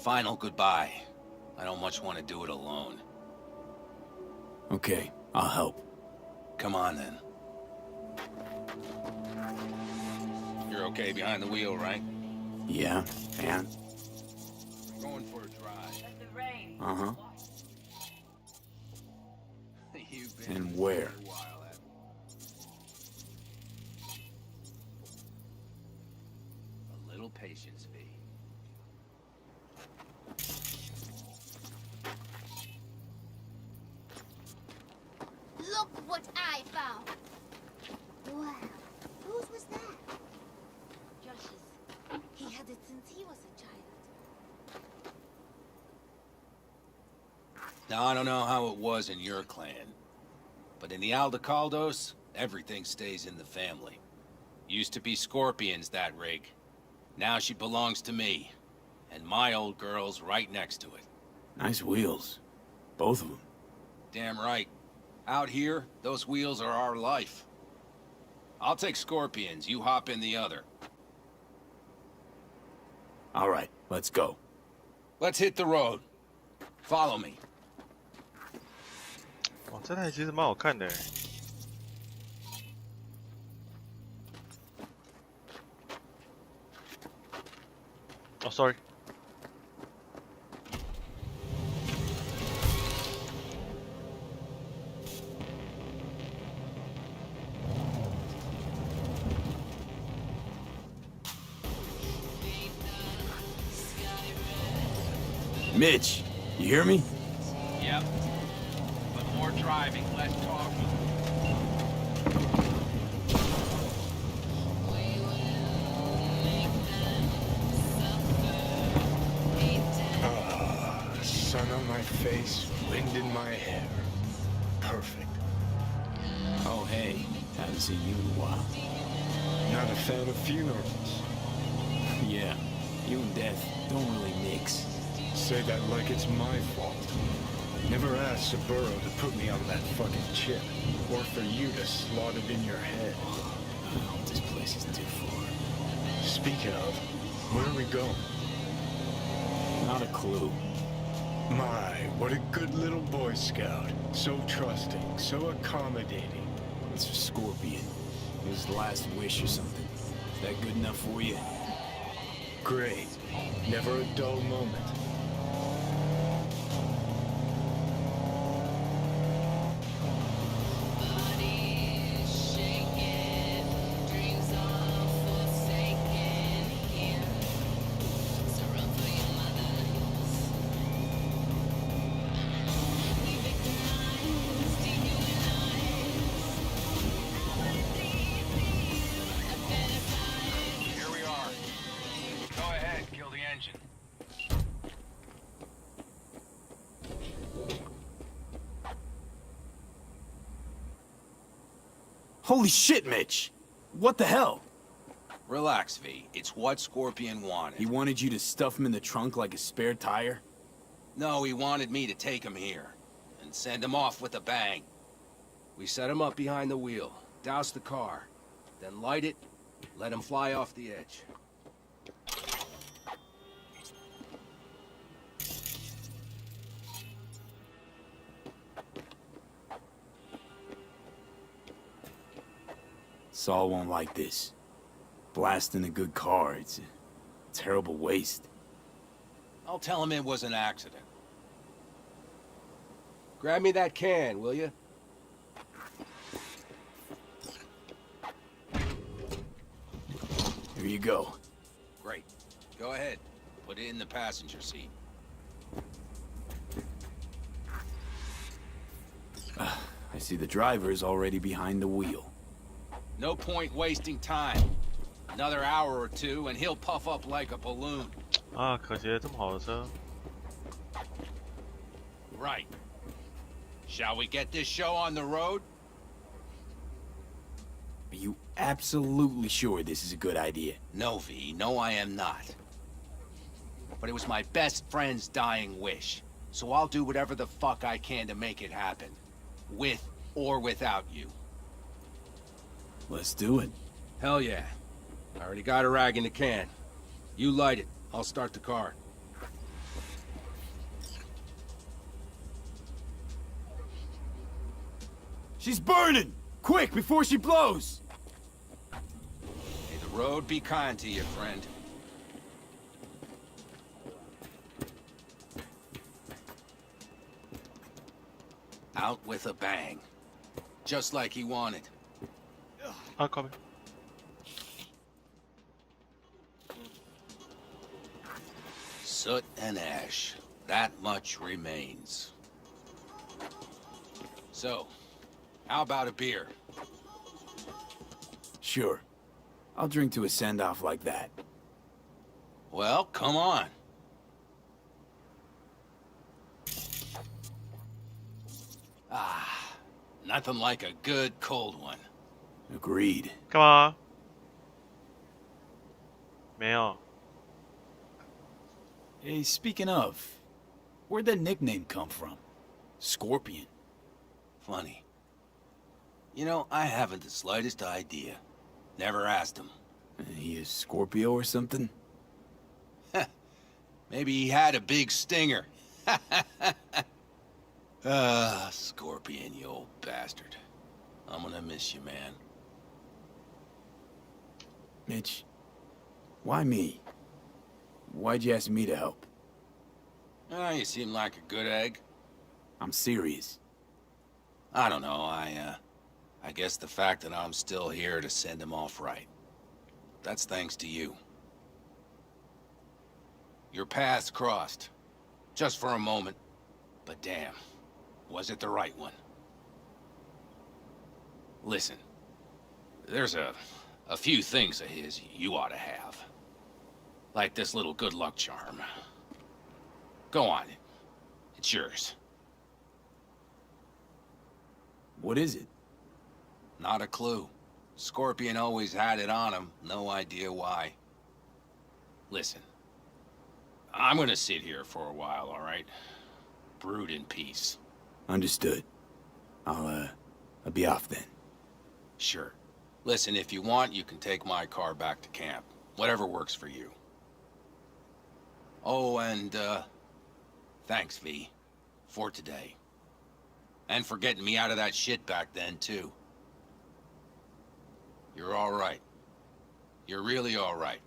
Final goodbye. I don't much want to do it alone. Okay, I'll help. Come on, then. You're okay behind the wheel, right? Yeah, and? We're going for a drive. Let the rain. Uh-huh. You've been And where? a while, a little patience, V. Look what I found! Wow, whose was that? Josh's. He had it since he was a child. Now, I don't know how it was in your clan, but in the Aldecaldos, everything stays in the family. Used to be Scorpion's, that rig. Now she belongs to me, and my old girl's right next to it. Nice wheels. Both of them. Damn right. Out here, those wheels are our life. I'll take Scorpion's, you hop in the other. All right, let's go. Let's hit the road. Follow me. 哇，这台其实蛮好看的。哦，sorry。Mitch, you hear me? Yep. But more driving, less talking. Haven't seen you in a while. Not a fan of funerals. Yeah, you and death don't really mix. Say that like it's my fault. Never asked Saburo to put me on that fucking chip, or for you to slot it in your head. I hope this place is too far. Speaking of, where are we going? Not a clue. My, what a good little Boy Scout. So trusting, so accommodating. It's for Scorpion. His last wish or something. Is that good enough for you? Great. Never a dull moment. Holy shit, Mitch! What the hell? Relax, V. It's what Scorpion wanted. He wanted you to stuff him in the trunk like a spare tire? No, he wanted me to take him here and send him off with a bang. We set him up behind the wheel, douse the car, then light it, let him fly off the edge. Saul won't like this. Blasting a good car, it's a terrible waste. I'll tell him it was an accident. Grab me that can, will you? Here you go. Great. Go ahead. Put it in the passenger seat. I see the driver is already behind the wheel. No point wasting time. Another hour or two, and he'll puff up like a balloon. 啊，可惜这么好的车。Right. Shall we get this show on the road? Are you absolutely sure this is a good idea? No, V. No, I am not. But it was my best friend's dying wish. So I'll do whatever the fuck I can to make it happen. With or without you. Let's do it. Hell yeah. I already got a rag in the can. You light it. I'll start the car. She's burning! Quick, before she blows! May the road be kind to you, friend. Out with a bang. Just like he wanted. I'm coming. Soot and ash. That much remains. So, how about a beer? Sure. I'll drink to a send-off like that. Well, come on. Ah, nothing like a good cold one. Agreed. 干嘛？没有。 Hey, speaking of, where'd that nickname come from? Scorpion. Funny. You know, I haven't the slightest idea. Never asked him. He is Scorpio or something? Maybe he had a big stinger. Scorpion, you old bastard. I'm gonna miss you, man. Mitch, why me? Why'd you ask me to help? You seem like a good egg. I'm serious. I don't know, I guess the fact that I'm still here to send him off right. That's thanks to you. Your paths crossed. Just for a moment. But damn, was it the right one? Listen, there's a few things of his you ought to have. Like this little good luck charm. Go on, it's yours. What is it? Not a clue. Scorpion always had it on him, no idea why. Listen, I'm gonna sit here for a while, all right? Brood in peace. Understood. I'll be off then. Sure. Listen, if you want, you can take my car back to camp. Whatever works for you. Oh, and, thanks, V. For today. And for getting me out of that shit back then, too. You're all right. You're really all right.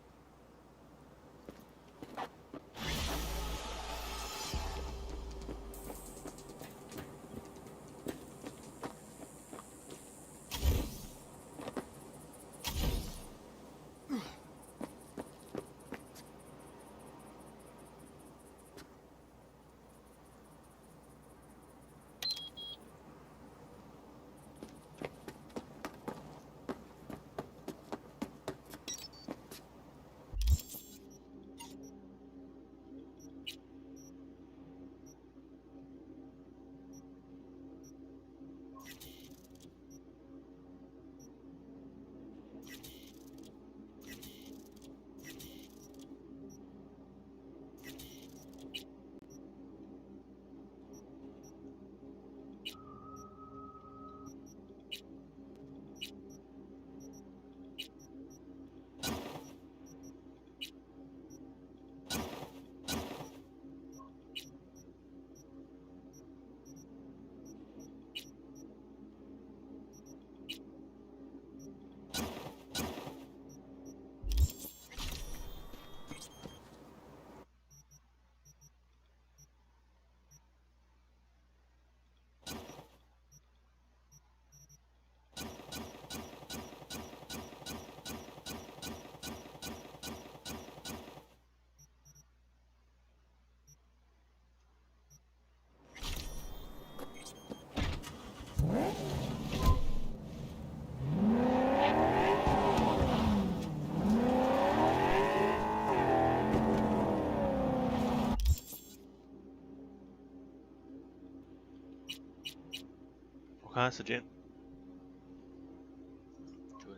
我看看时间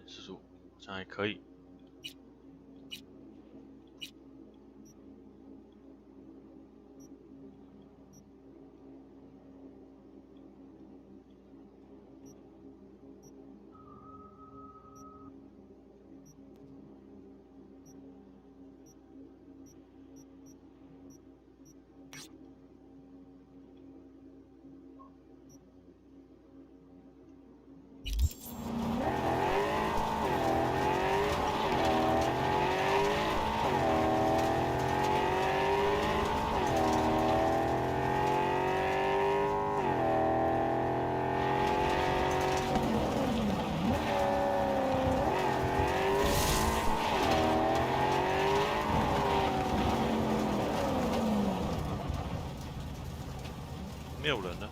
，9:45，好像还可以。没有人呢。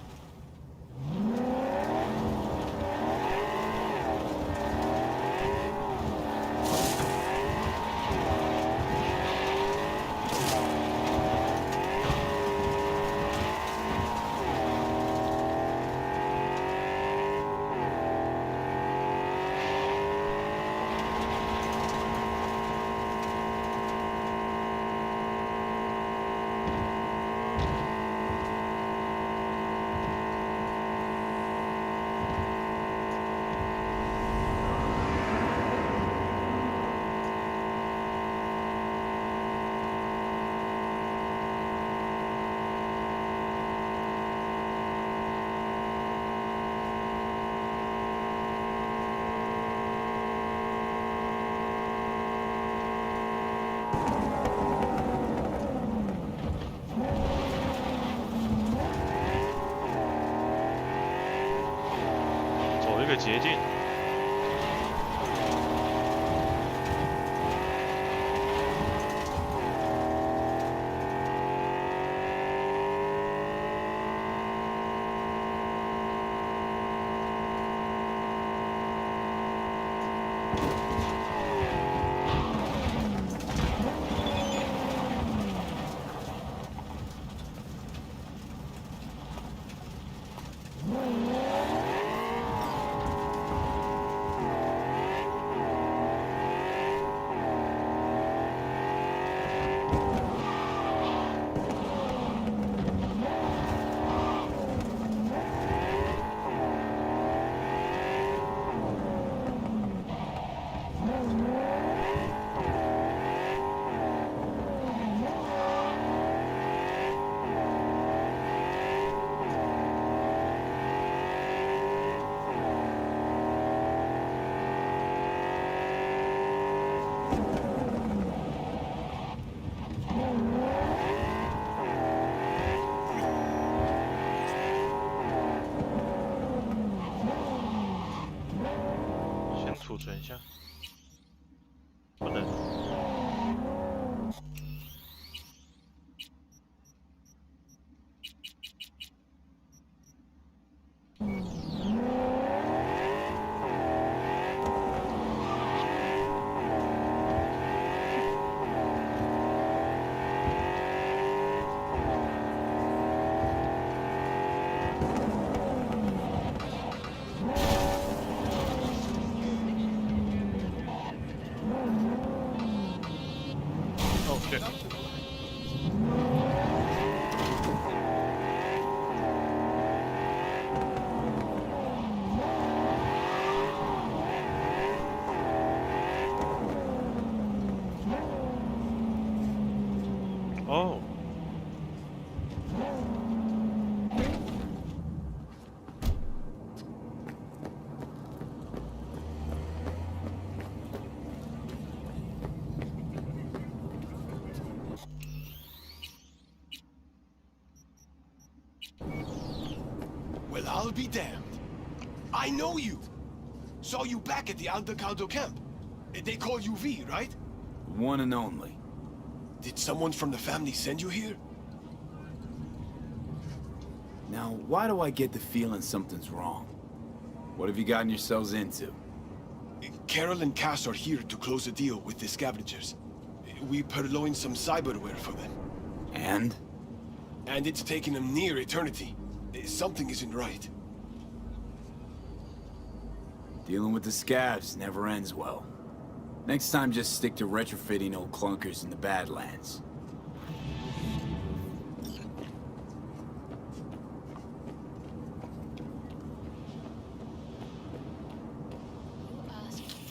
走一个捷径。存一下，不能。哦。Well, I'll be damned. I know you. Saw you back at the Aldecaldo camp. They call you V, right? One and only. Did someone from the family send you here? Now, why do I get the feeling something's wrong? What have you gotten yourselves into? Carol and Cass are here to close a deal with the scavengers. We purloined some cyberware for them. And? And it's taken them near eternity. Something isn't right. Dealing with the scavs never ends well. Next time, just stick to retrofitting old clunkers in the Badlands.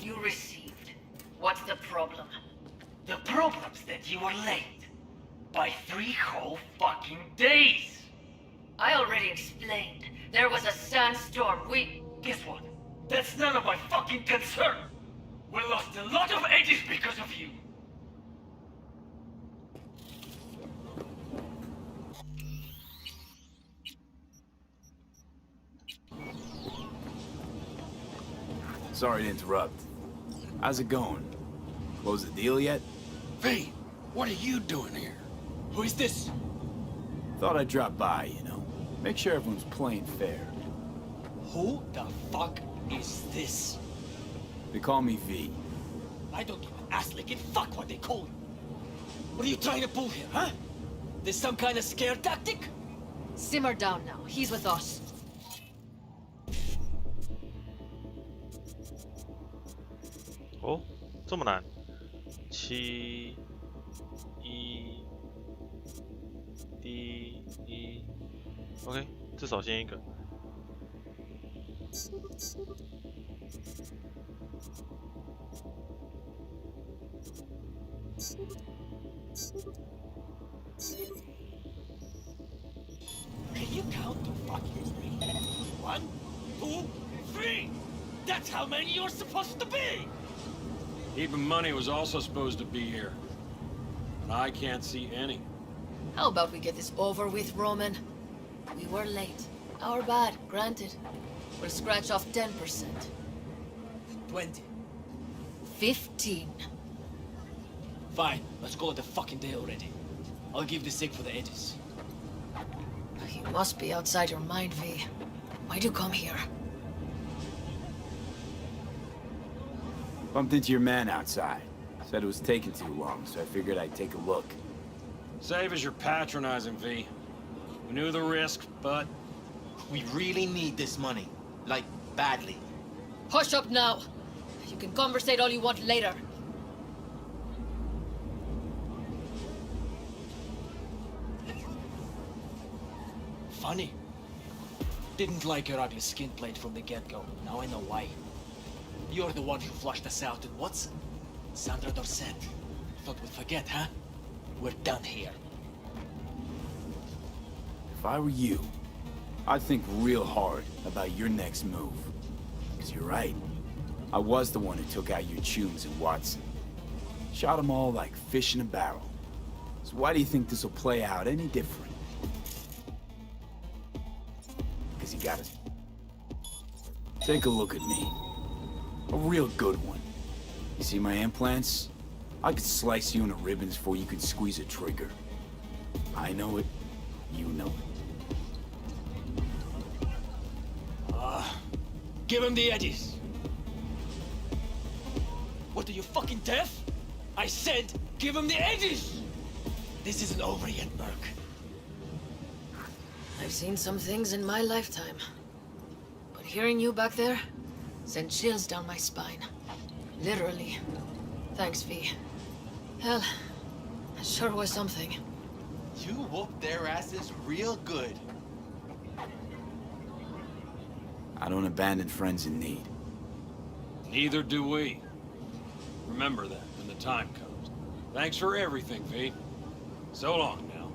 You received. What's the problem? The problem's that you were late. By 3 whole fucking days! I already explained. There was a sandstorm. Guess what? That's none of my fucking concern! We lost a lot of edges because of you! Sorry to interrupt. How's it going? Close the deal yet? V, what are you doing here? Who is this? Thought I'd drop by, you know. Make sure everyone's playing fair. Who the fuck is this? They call me V. I don't give an ass licking fuck what they call you. What are you trying to pull here, huh? This some kind of scare tactic? Simmer down now. He's with us.哦，这么难？7、1、D、1 ，OK， 至少先一个。Can you count to fucking 3? 1, 2, 3! That's how many you're supposed to be! Heap of money was also supposed to be here. And I can't see any. How about we get this over with, Roman? We were late. Our bad, granted. We'll scratch off 10%. 20. 15. Fine, let's call it a fucking day already. I'll give the sick for the edges. You must be outside your mind, V. Why'd you come here? Bumped into your man outside. Said it was taking too long, so I figured I'd take a look. Save as you're patronizing, V. We knew the risk, but... We really need this money. Like, badly. Hush up now. You can conversate all you want later. Funny. Didn't like your ugly skin plate from the get-go. Now I know why. You're the one who flushed us out in Watson. Sandra Dorset. Thought we'd forget, huh? We're done here. If I were you, I'd think real hard about your next move. Because you're right. I was the one who took out your chums in Watson. Shot them all like fish in a barrel. So why do you think this will play out any different? Because you got it. Take a look at me. A real good one. You see my implants? I could slice you into ribbons before you could squeeze a trigger. I know it. You know it. Give him the edges. What are you, fucking deaf? I said, give him the edges! This isn't over yet, Merc. I've seen some things in my lifetime. But hearing you back there sent chills down my spine. Literally. Thanks, V. Hell, that sure was something. You whooped their asses real good. I don't abandon friends in need. Neither do we. Remember that when the time comes. Thanks for everything, V. So long now.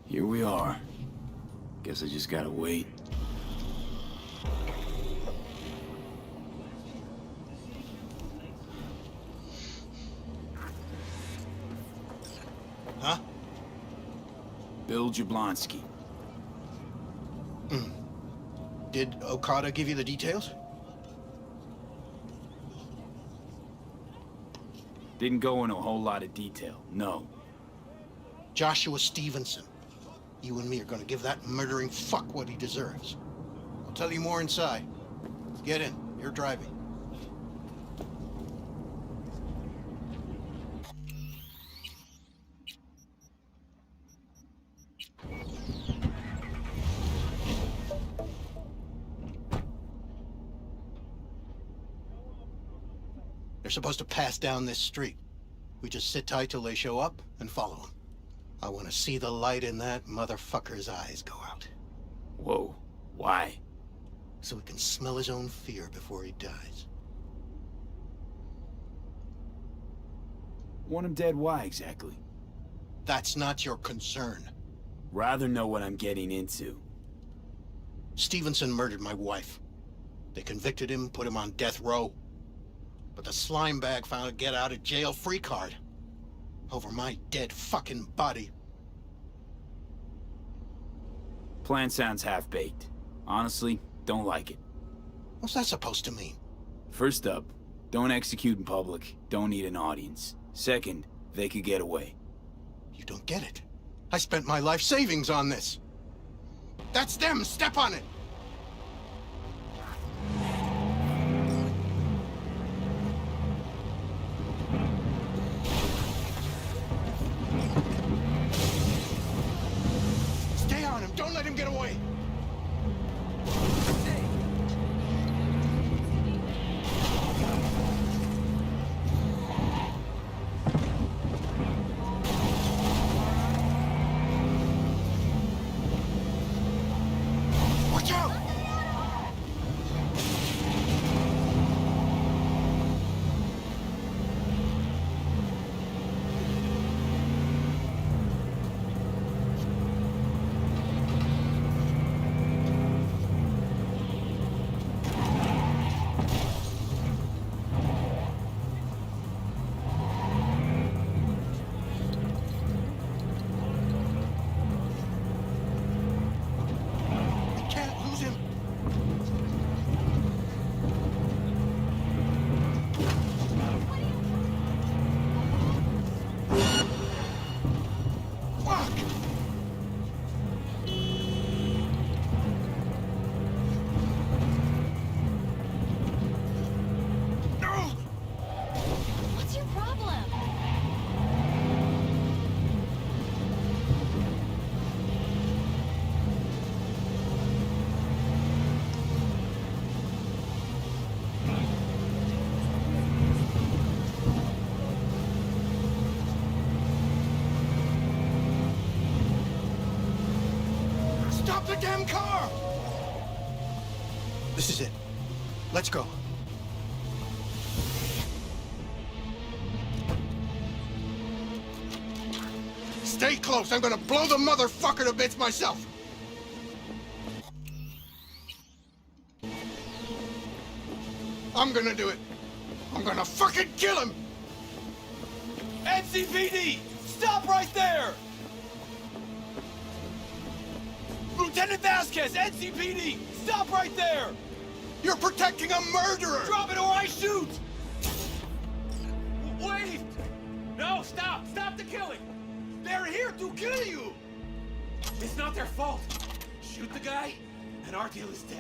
Here we are. Guess I just gotta wait. Huh? Bill Jablonski. Did Okada give you the details? Didn't go into a whole lot of detail, no. Joshua Stevenson. You and me are gonna give that murdering fuck what he deserves. I'll tell you more inside. Get in. You're driving. They're supposed to pass down this street. We just sit tight till they show up and follow them. I want to see the light in that motherfucker's eyes go out. Whoa, why? So he can smell his own fear before he dies. Want him dead, why exactly? That's not your concern. Rather know what I'm getting into. Stevenson murdered my wife. They convicted him, put him on death row. But the slime bag found a get-out-of-jail-free card. Over my dead fucking body. Plan sounds half-baked. Honestly, don't like it. What's that supposed to mean? First up, don't execute in public. Don't need an audience. Second, they could get away. You don't get it. I spent my life savings on this. That's them! Step on it! Stay on him! Don't let him get away! Watch out! Stop the damn car! This is it. Let's go. Stay close. I'm gonna blow the motherfucker to bits myself. I'm gonna do it. I'm gonna fucking kill him! NCPD! Stop right there! Lieutenant Vasquez, NCPD! Stop right there! You're protecting a murderer! Drop it or I shoot! Wait! No, stop! Stop the killing! They're here to kill you! It's not their fault. Shoot the guy, and our deal is dead.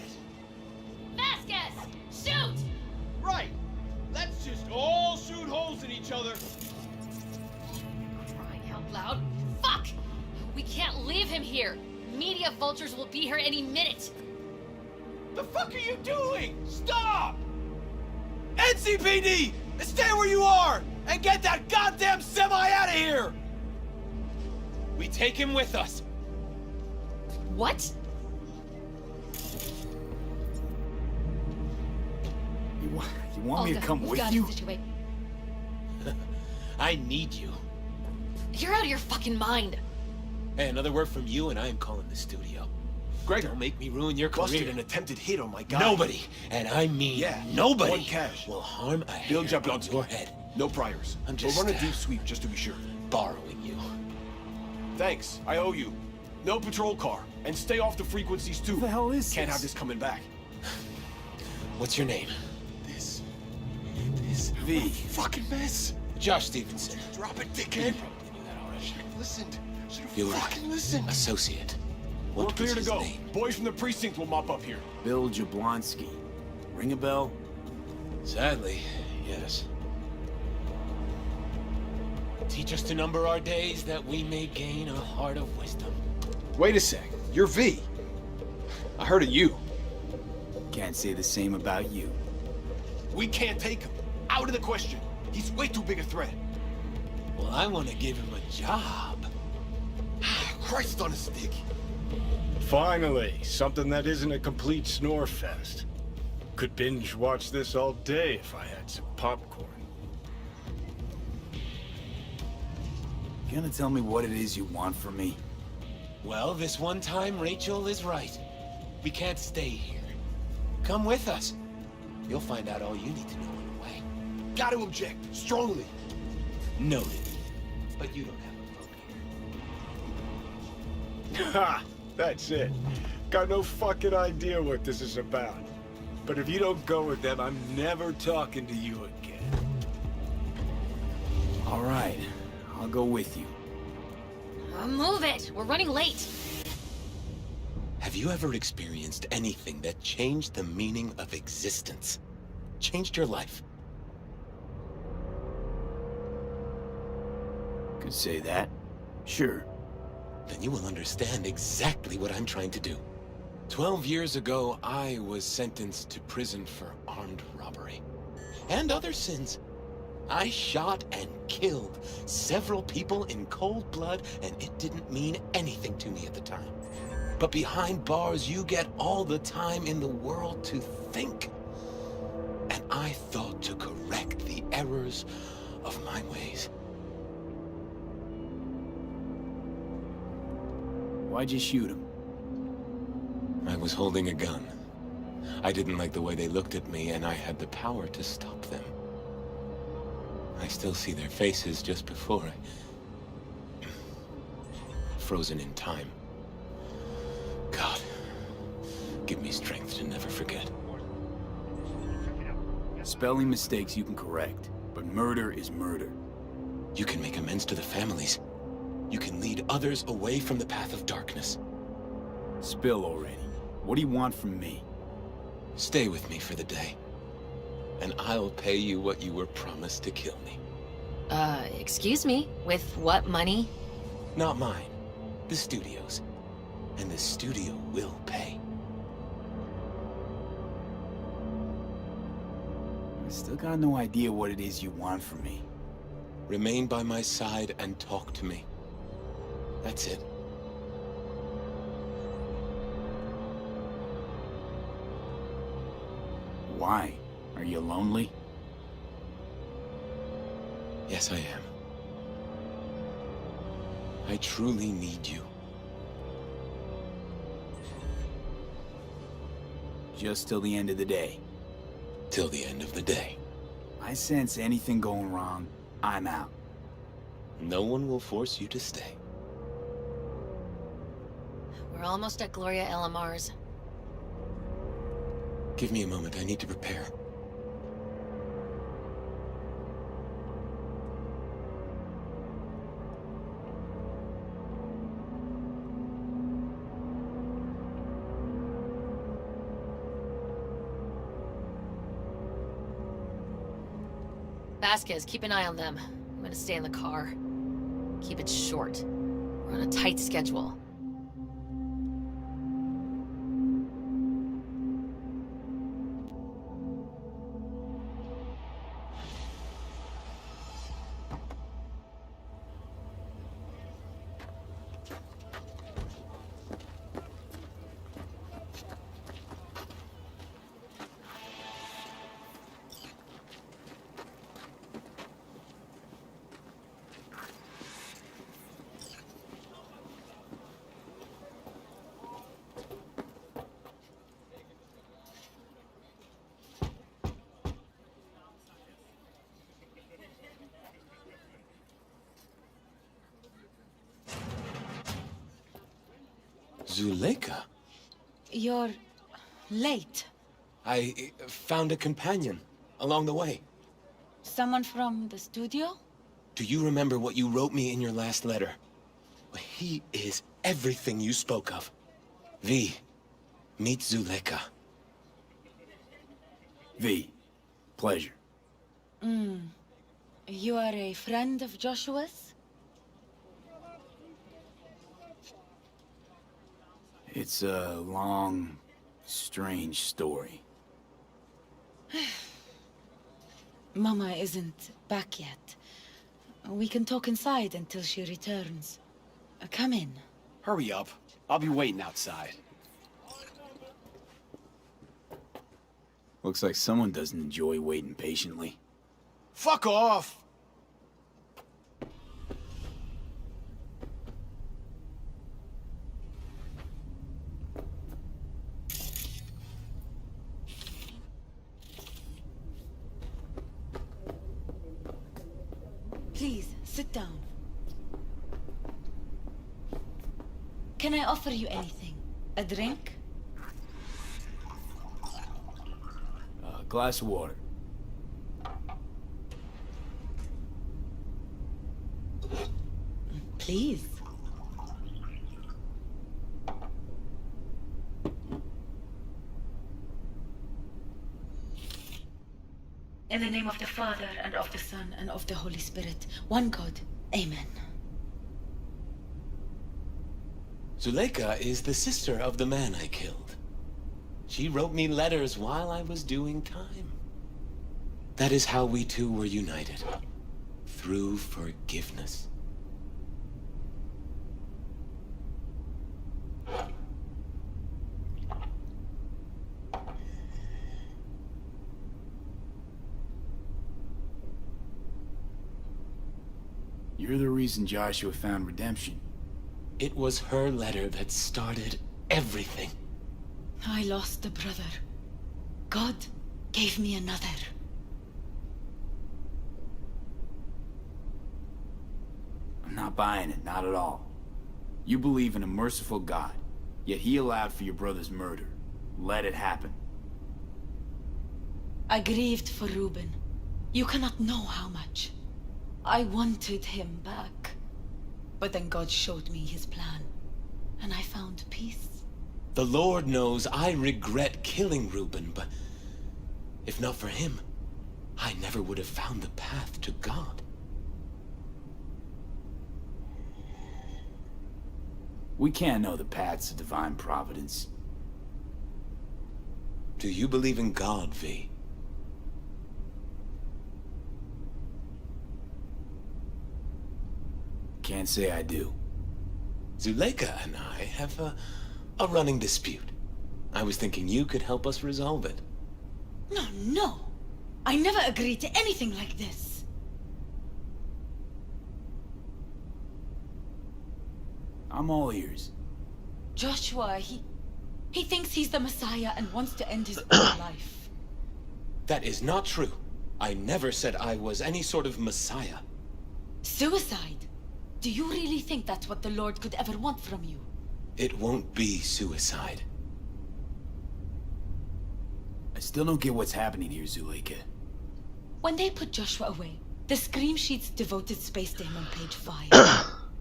Vasquez! Shoot! Right! Let's just all shoot holes in each other. Crying out loud. Fuck! We can't leave him here. Media vultures will be here any minute. The fuck are you doing? Stop! NCPD! Stay where you are! And get that goddamn semi out of here! We take him with us. What? You want me to come with you? I need you. You're out of your fucking mind. Hey, another word from you and I am calling the studio. Greg, don't make me ruin your busted career. an attempted hit on my guy. Nobody, and I mean nobody, one cash. will harm a Bill hair on Jablonski. your head. No priors. I'm just We'll run a deep sweep just to be sure. borrowing you. Thanks. I owe you. No patrol car. And stay off the frequencies too. What the hell is Can't this? have this coming back. What's your name? This V. fucking mess. Josh Stevenson. Drop it, You dickhead. probably knew that already. Listened. You're fucking listen. associate. We're What clear was to his go. name? Boys from the precinct will mop up here. Bill Jablonski. Ring a bell? Sadly, yes. Teach us to number our days that we may gain a heart of wisdom. Wait a sec. You're V. I heard of you. Can't say the same about you. We can't take him. Out of the question. He's way too big a threat. Well, I want to give him a job. Christ on a stick. Finally, something that isn't a complete snore fest. Could binge watch this all day if I had some popcorn. You gonna tell me what it is you want from me? Well, this one time, Rachel is right. We can't stay here. Come with us. You'll find out all you need to know on the way. Got to object. Strongly. Noted. But you don't have a vote here. Ha! That's it. Got no fucking idea what this is about. But if you don't go with them, I'm never talking to you again. All right, I'll go with you. Move it! We're running late. Have you ever experienced anything that changed the meaning of existence? Changed your life? Could say that. Sure. Then you will understand exactly what I'm trying to do. 12 years ago, I was sentenced to prison for armed robbery. And other sins. I shot and killed several people in cold blood, and it didn't mean anything to me at the time. But behind bars, you get all the time in the world to think. And I thought to correct the errors of my ways. Why'd you shoot him? I was holding a gun. I didn't like the way they looked at me, and I had the power to stop them. I still see their faces just before I... frozen in time. God, give me strength to never forget. Spelling mistakes you can correct, but murder is murder. You can make amends to the families. You can lead others away from the path of darkness. Spill already. What do you want from me? Stay with me for the day, and I'll pay you what you were promised to kill me. Excuse me? With what money? Not mine. The studio's. And the studio will pay. I still got no idea what it is you want from me. Remain by my side and talk to me. That's it. Why? Are you lonely? Yes, I am. I truly need you. Just till the end of the day. Till the end of the day. I sense anything going wrong, I'm out. No one will force you to stay. We're almost at Gloria Elamar's. Give me a moment, I need to prepare. Vasquez, keep an eye on them. I'm gonna stay in the car. Keep it short. We're on a tight schedule. Zuleika? You're late. I found a companion along the way. Someone from the studio? Do you remember what you wrote me in your last letter? He is everything you spoke of. V, meet Zuleika. V, pleasure. You are a friend of Joshua's? It's a long, strange story. Mama isn't back yet. We can talk inside until she returns. Come in. Hurry up. I'll be waiting outside. Looks like someone doesn't enjoy waiting patiently. Fuck off! Please, sit down. Can I offer you anything? A drink? A glass of water. Please. In the name of the Father, and of the Son, and of the Holy Spirit, one God. Amen. Zuleika is the sister of the man I killed. She wrote me letters while I was doing time. That is how we two were united. Through forgiveness. You're the reason Joshua found redemption. It was her letter that started everything. I lost a brother. God gave me another. I'm not buying it, not at all. You believe in a merciful God, yet he allowed for your brother's murder. Let it happen. I grieved for Reuben. You cannot know how much. I wanted him back. But then God showed me his plan, and I found peace. The Lord knows I regret killing Reuben, but if not for him, I never would have found the path to God. We can't know the paths of divine providence. Do you believe in God, V? Can't say I do. Zuleika and I have a running dispute. I was thinking you could help us resolve it. No. I never agreed to anything like this. I'm all ears. Joshua, he thinks he's the Messiah and wants to end his own life. That is not true. I never said I was any sort of Messiah. Suicide? Do you really think that's what the Lord could ever want from you? It won't be suicide. I still don't get what's happening here, Zuleika. When they put Joshua away, the scream sheets devoted space to him on page 5.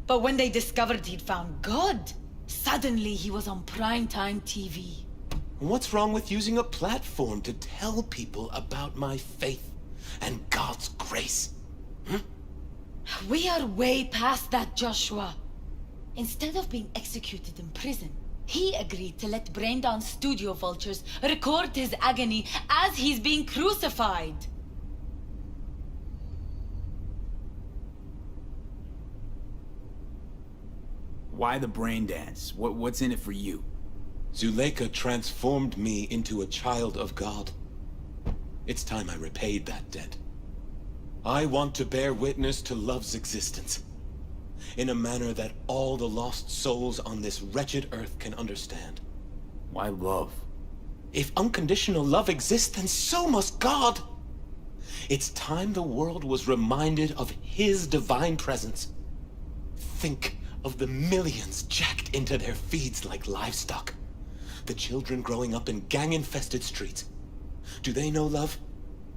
But when they discovered he'd found God, suddenly he was on primetime TV. What's wrong with using a platform to tell people about my faith and God's grace? We are way past that, Joshua. Instead of being executed in prison, he agreed to let Braindown studio vultures record his agony as he's being crucified. Why the brain dance? What's in it for you? Zuleika transformed me into a child of God. It's time I repaid that debt. I want to bear witness to love's existence, in a manner that all the lost souls on this wretched earth can understand. Why love? If unconditional love exists, then so must God. It's time the world was reminded of His divine presence. Think of the millions jacked into their feeds like livestock. The children growing up in gang-infested streets. Do they know love?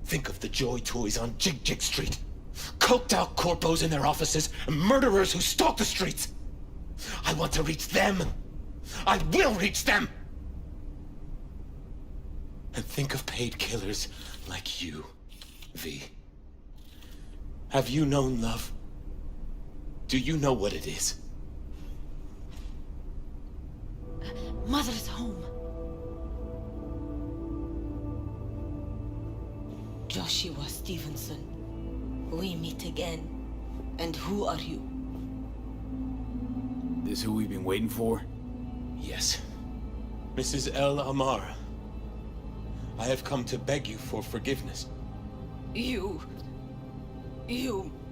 Think of the joy toys on Jig Jig Street. Coked-out corpos in their offices, and murderers who stalk the streets. I want to reach them. I will reach them! And think of paid killers like you, V. Have you known love? Do you know what it is? Mother's home. Joshua Stevenson, we meet again. And who are you? This who we've been waiting for? Yes. Mrs. El Amar. I have come to beg you for forgiveness. You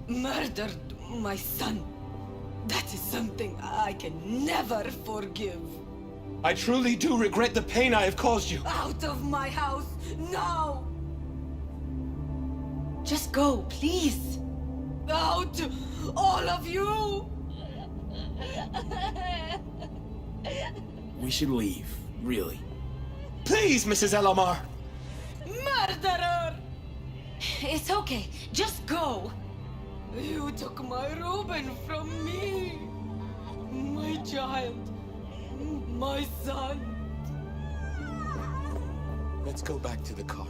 murdered my son. That is something I can never forgive. I truly do regret the pain I have caused you. Out of my house, now! Just go, please. Out, all of you! We should leave, really. Please, Mrs. El Amar! Murderer! It's okay, just go. You took my Reuben from me. My child. My son. Let's go back to the car.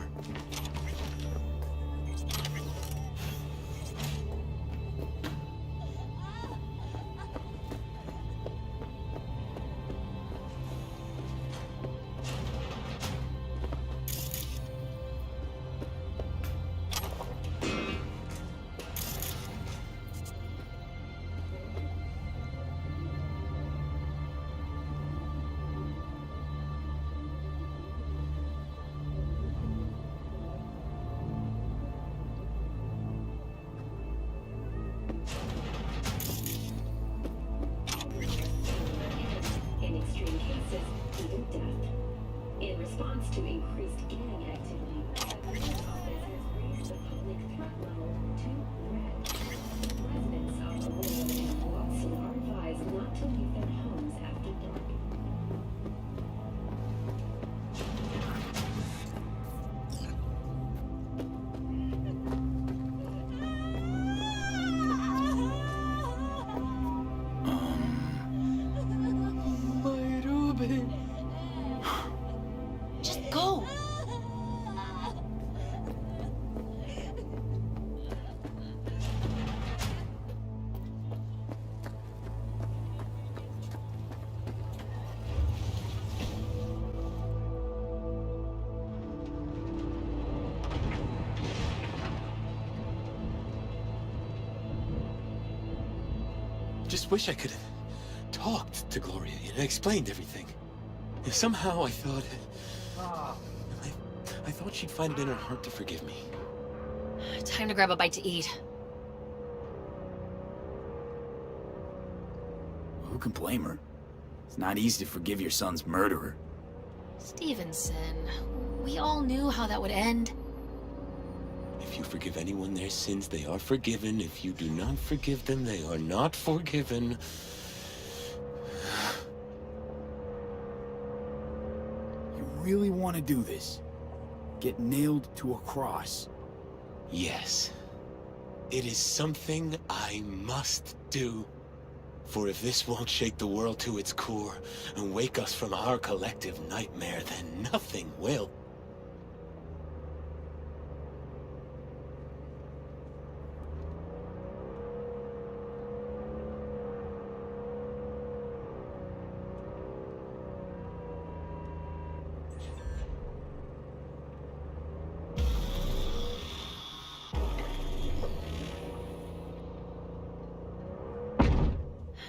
Just wish I could have talked to Gloria and explained everything. Somehow I thought... I thought she'd find it in her heart to forgive me. Time to grab a bite to eat. Who can blame her? It's not easy to forgive your son's murderer. Stevenson, we all knew how that would end. If you forgive anyone their sins, they are forgiven. If you do not forgive them, they are not forgiven. You really want to do this? Get nailed to a cross? Yes. It is something I must do. For if this won't shake the world to its core and wake us from our collective nightmare, then nothing will.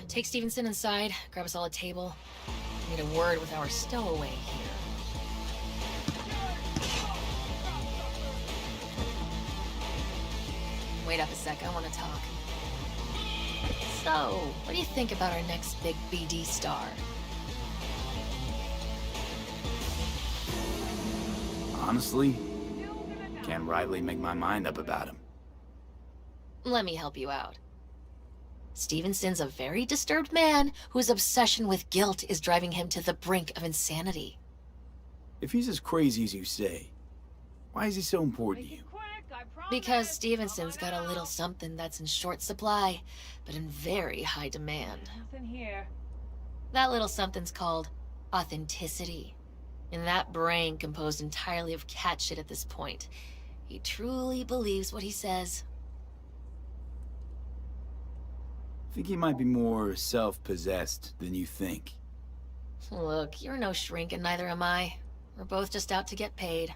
Take Stevenson inside, grab us all a table. We need a word with our stowaway here. Wait up a sec, I want to talk. So, what do you think about our next big BD star? Honestly, can't rightly make my mind up about him. Let me help you out. Stevenson's a very disturbed man whose obsession with guilt is driving him to the brink of insanity. If he's as crazy as you say, why is he so important to you? Because Stevenson's got a little something that's in short supply, but in very high demand. Nothing here. That little something's called authenticity. In that brain composed entirely of cat shit at this point, he truly believes what he says. I think he might be more self-possessed than you think. Look, you're no shrink and neither am I. We're both just out to get paid.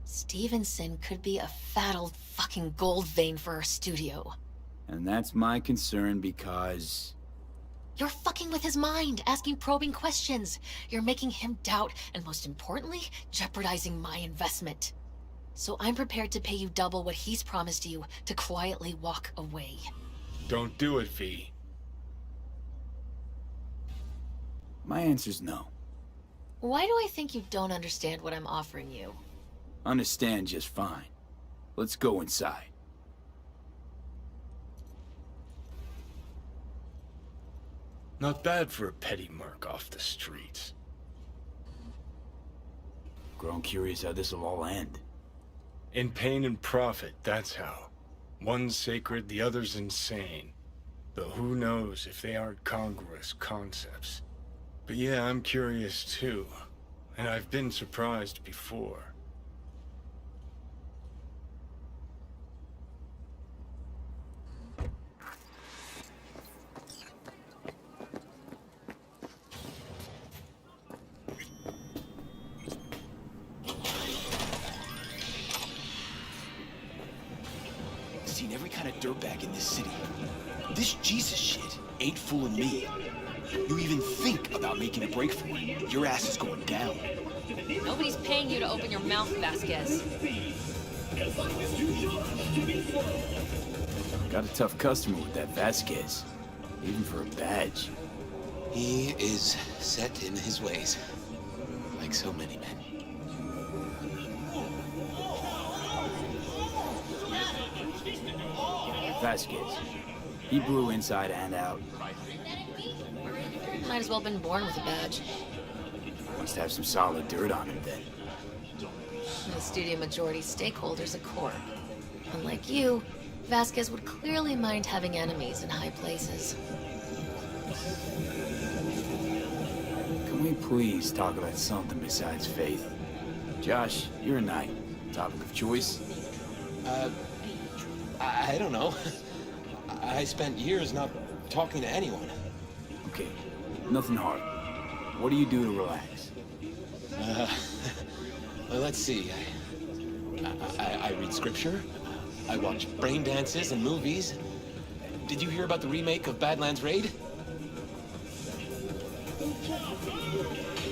Stevenson could be a fat old fucking gold vein for our studio. And that's my concern because... You're fucking with his mind, asking probing questions. You're making him doubt, and most importantly, jeopardizing my investment. So I'm prepared to pay you double what he's promised you to quietly walk away. Don't do it, V. My answer's no. Why do I think you don't understand what I'm offering you? Understand just fine. Let's go inside. Not bad for a petty merc off the streets. Grown curious how this'll all end. In pain and profit, that's how. One's sacred, the other's insane. Though who knows if they aren't congruous concepts. But yeah, I'm curious too. And I've been surprised before. Seen every kind of dirtbag in this city. This Jesus shit ain't fooling me. You even think about making a break for it, your ass is going down. Nobody's paying you to open your mouth, Vasquez. Got a tough customer with that Vasquez. Even for a badge. He is set in his ways, like so many men. Vasquez. He blew inside and out. Might as well have been born with a badge. Must have some solid dirt on him then. The studio majority stakeholder's a corp. Unlike you, Vasquez would clearly mind having enemies in high places. Can we please talk about something besides faith? Josh, you're a knight. Topic of choice? I don't know. I spent years not talking to anyone. Okay, nothing hard. What do you do to relax? Well, let's see. I read scripture. I watch brain dances and movies. Did you hear about the remake of Badlands Raid?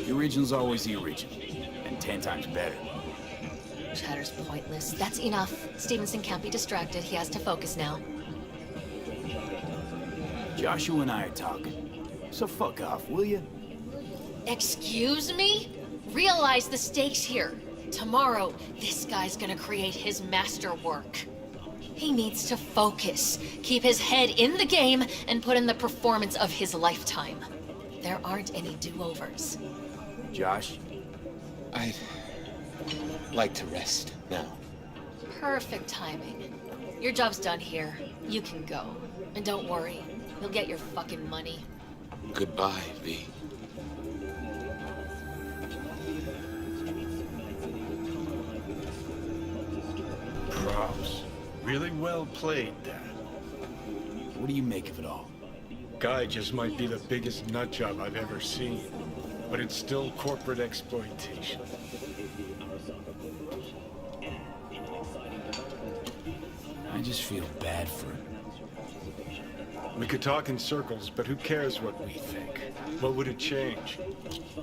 The original's always the original. and 10 times better. Chatter's pointless. That's enough. Stevenson can't be distracted. He has to focus now. Joshua and I are talking. So fuck off, will you? Excuse me? Realize the stakes here. Tomorrow, this guy's gonna create his masterwork. He needs to focus, keep his head in the game, and put in the performance of his lifetime. There aren't any do-overs. Josh? I'd like to rest now. Perfect timing. Your job's done here. You can go. And don't worry, you'll get your fucking money. Goodbye, V. Props. Really well played, Dad. What do you make of it all? Guy just might be the biggest nutjob I've ever seen, but it's still corporate exploitation. I just feel bad for him. We could talk in circles, but who cares what we think? What would it change?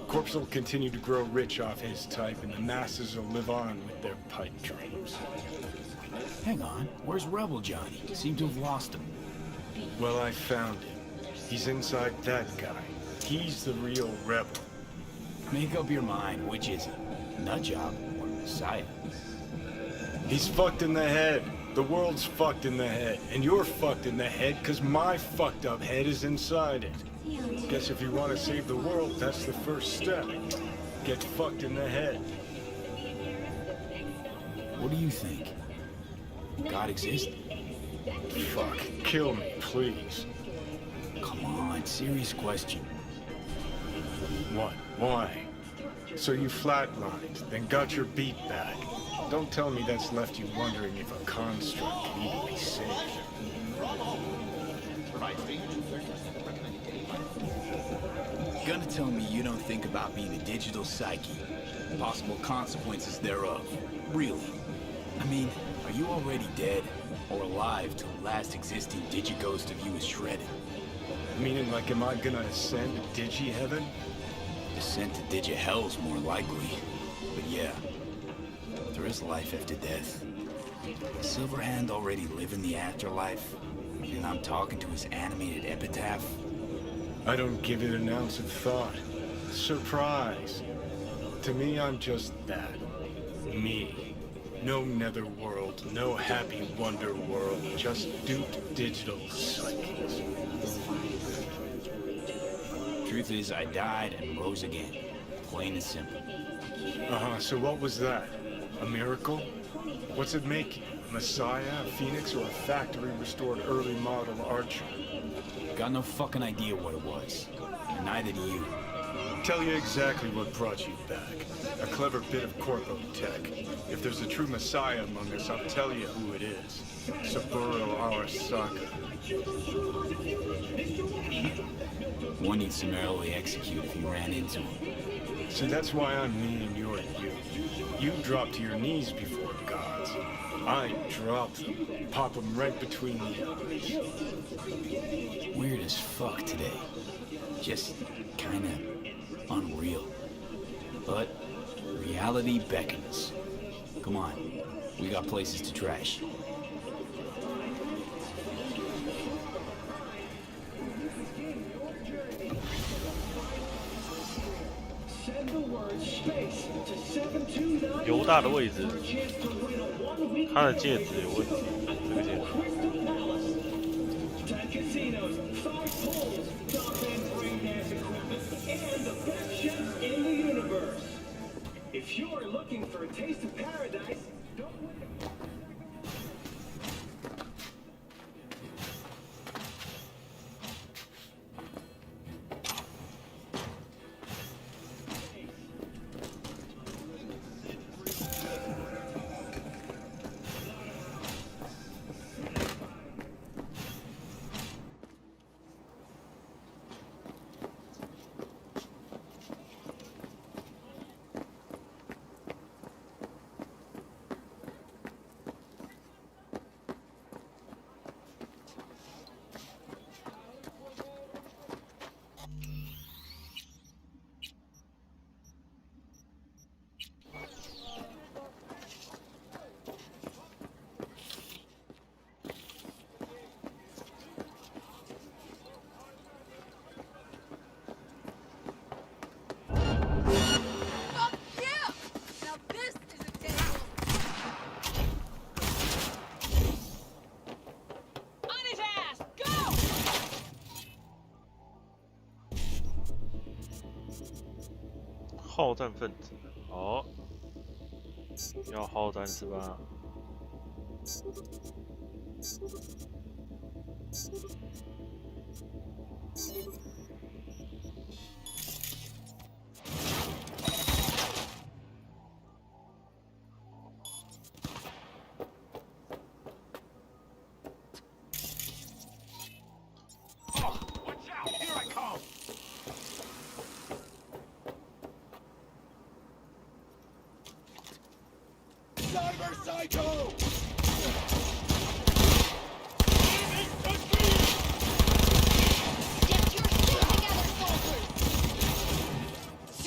Corpse will continue to grow rich off his type, and the masses will live on with their pipe dreams. Hang on, where's Rebel Johnny? Seem to have lost him. Well, I found him. He's inside that guy. He's the real rebel. Make up your mind, which is he? Nutjob or Messiah? He's fucked in the head. The world's fucked in the head. And you're fucked in the head because my fucked up head is inside it. Guess if you want to save the world, that's the first step. Get fucked in the head. What do you think? God exists? Fuck. Kill me, please. Come on, serious question. What? Why? So you flatlined, then got your beat back. Don't tell me that's left you wondering if a construct can even be saved. Gonna tell me you don't think about being a digital psyche, possible consequences thereof. Really? I mean, are you already dead or alive till the last existing digighost of you is shredded? Meaning, like, am I gonna ascend to digi-heaven? Descent to digi-hell's more likely. But yeah, there is life after death. Silverhand already living the afterlife, and I'm talking to his animated epitaph. I don't give it an ounce of thought. Surprise. To me, I'm just that. Me. No netherworld, no happy wonder world, just duped digital psyches. Truth is, I died and rose again. Plain and simple. So what was that? A miracle? What's it make you? A messiah, a phoenix, or a factory-restored early model archer? Got no fucking idea what it was. And neither do you. Tell you exactly what brought you back. A clever bit of corpo tech. If there's a true messiah among us, I'll tell you who it is. Saburo Arasaka. One you'd summarily execute if you ran into him. See, that's why I'm me and you're you. You drop to your knees before gods. I drop them, pop them right between the eyes. Weird as fuck today. Just kinda unreal. But reality beckons. Come on, we got places to trash.《犹大的位置》，他的戒指有问题，这个戒指。If you are looking for a taste of paradise, don't wait. 好战分子，哦，要好战是吧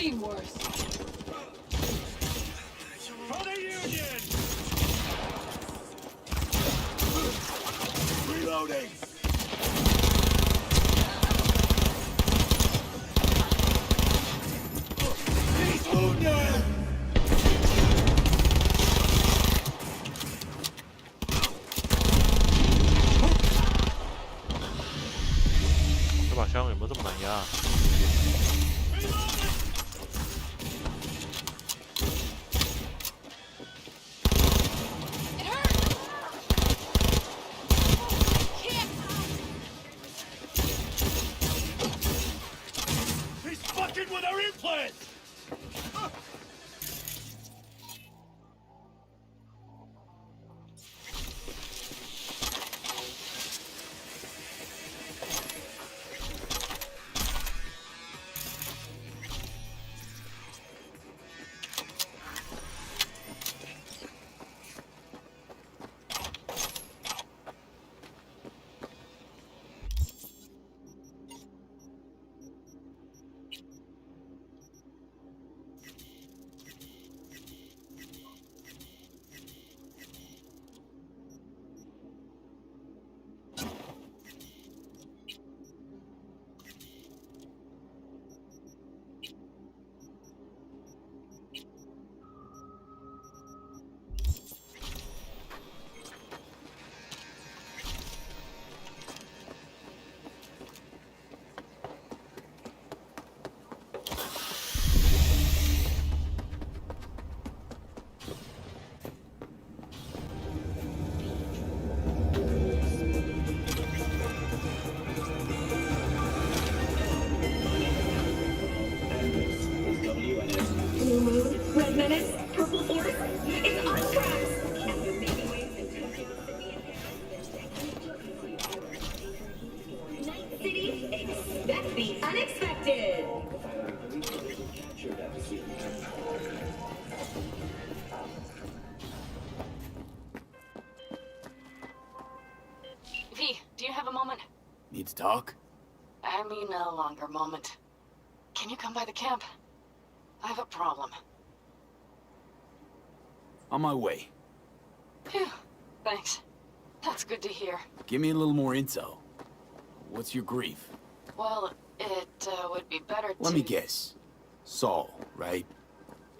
？Seen worse. For the Union! Reloading! He's wounded! 这把枪有没有这么难压？ He's fucking with our implants! Red Menace, Purple Force, it's on tracks! After making waves and touching the city Night City, expect the unexpected! V, do you have a moment? Need to talk? I mean a longer moment. Can you come by the camp? I have a problem. On my way. Phew, thanks. That's good to hear. Give me a little more intel. What's your grief? Well, it would be better to... Let me guess. Saul, right?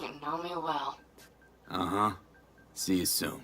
You know me well. Uh-huh. See you soon.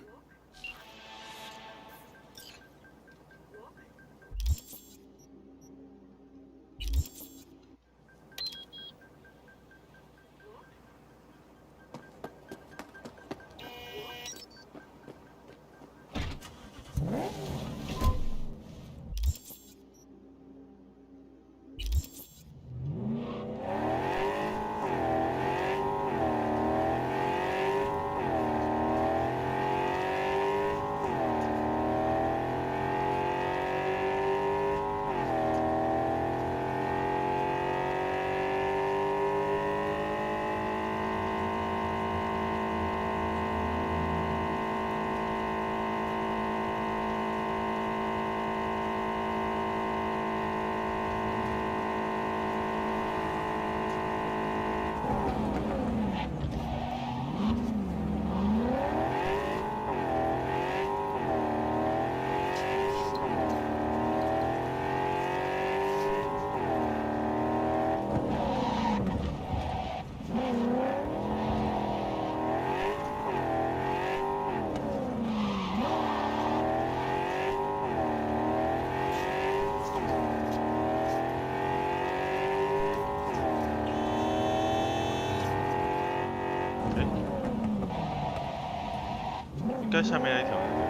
应该下面那一条是什么？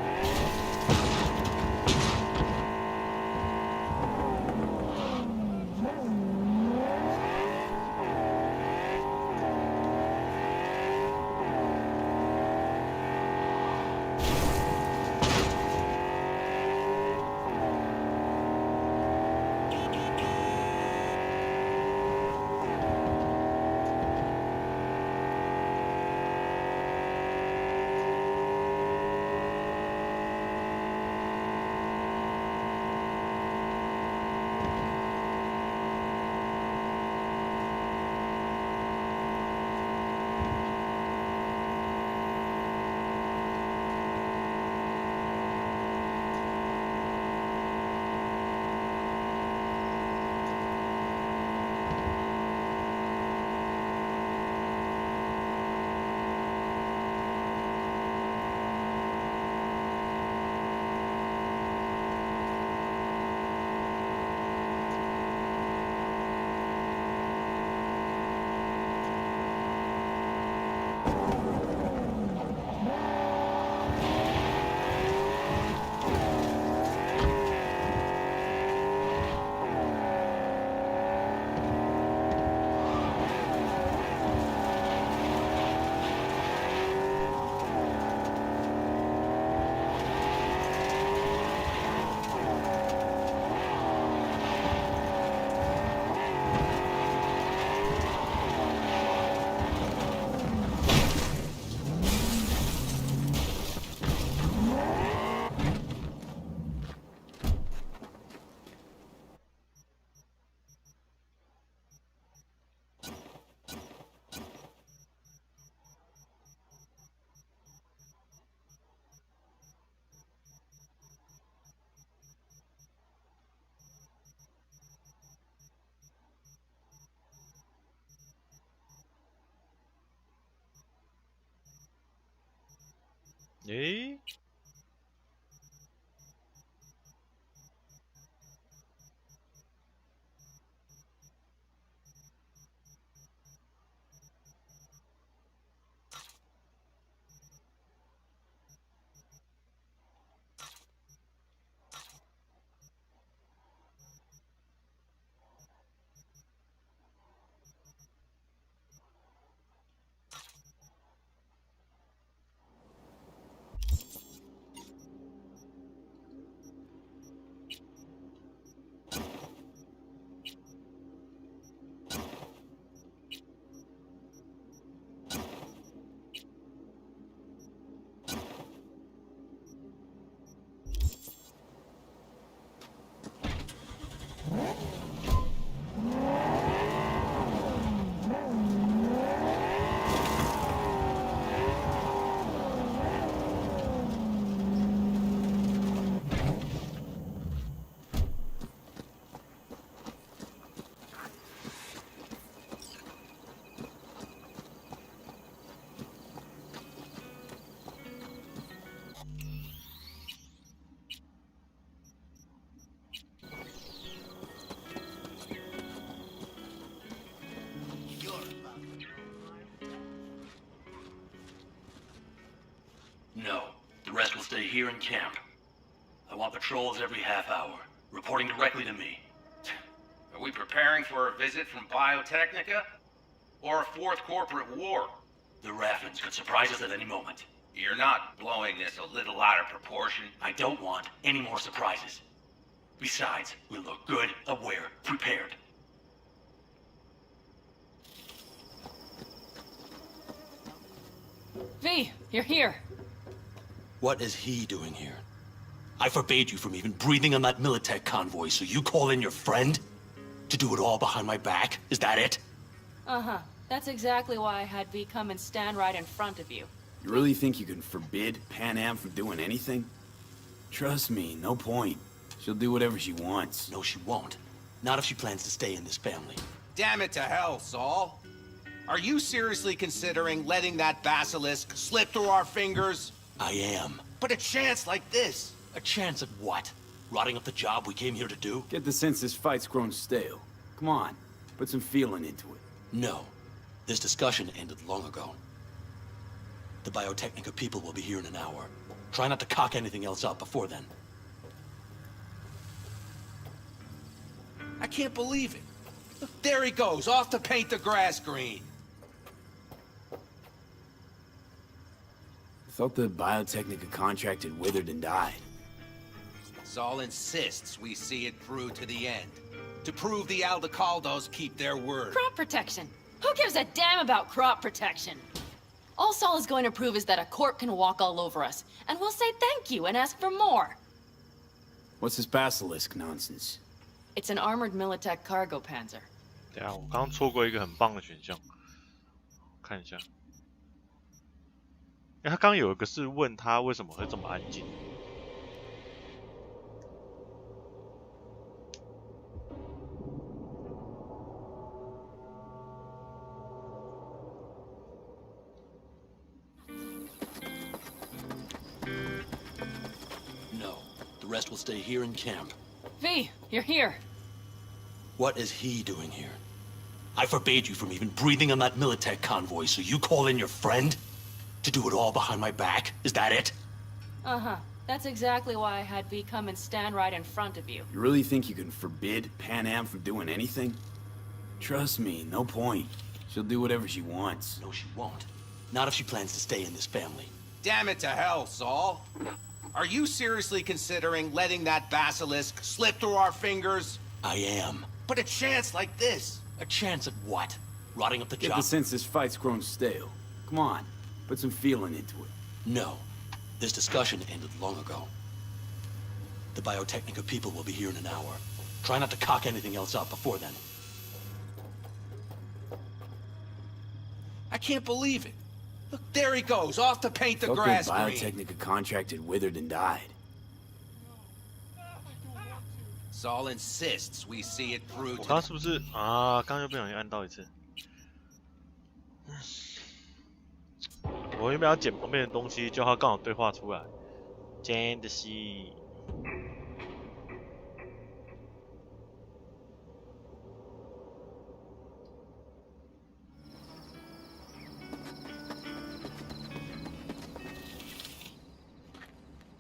诶，No, the rest will stay here in camp. I want patrols every half hour, reporting directly to me. Are we preparing for a visit from Biotechnica? Or a fourth corporate war? The Raffins could surprise us at any moment. You're not blowing this a little out of proportion? I don't want any more surprises. Besides, we look good, aware, prepared. V, you're here. What is he doing here? I forbade you from even breathing on that Militech convoy, so you call in your friend? To do it all behind my back? Is that it? Uh-huh. That's exactly why I had V come and stand right in front of you. You really think you can forbid Pan Am from doing anything? Trust me, no point. She'll do whatever she wants. No, she won't. Not if she plans to stay in this family. Damn it to hell, Saul. Are you seriously considering letting that basilisk slip through our fingers? I am. But a chance like this? A chance at what? Rotting up the job we came here to do? Get the sense this fight's grown stale. Come on, put some feeling into it. No. This discussion ended long ago. The Biotechnica people will be here in an hour. Try not to cock anything else up before then. I can't believe it. Look, there he goes, off to paint the grass green. I thought the Biotechnica contract had withered and died. Saul insists we see it through to the end. To prove the Aldecaldos keep their word. Crop protection. Who gives a damn about crop protection? All Saul is going to prove is that a corp can walk all over us, and we'll say thank you and ask for more. What's this basilisk nonsense? It's an armored Militech cargo panzer. 等一下，我刚刚错过一个很棒的选项，看一下。他刚刚有一个是问他为什么会这么安静。No, the rest will stay here in camp. V, you're here. What is he doing here? I forbade you from even breathing on that Militech convoy, so you call in your friend? To do it all behind my back? Is that it? Uh-huh. That's exactly why I had V come and stand right in front of you. You really think you can forbid Pan Am from doing anything? Trust me, no point. She'll do whatever she wants. No, she won't. Not if she plans to stay in this family. Damn it to hell, Saul. Are you seriously considering letting that basilisk slip through our fingers? I am. But a chance like this. A chance at what? Rotting up the Get job? the sense this fight's grown stale. Come on, put some feeling into it. No. This discussion ended long ago. The Biotechnica people will be here in an hour. Try not to cock anything else up before then. I can't believe it. Look, there he goes, off to paint the Thought grass the green. Biotechnica contract had withered and died. Saul insists we see it through 我 to 刚刚是不是啊？刚刚又不小心按到一次。我原本要剪旁边的东西，就他刚好对话出来，真的是。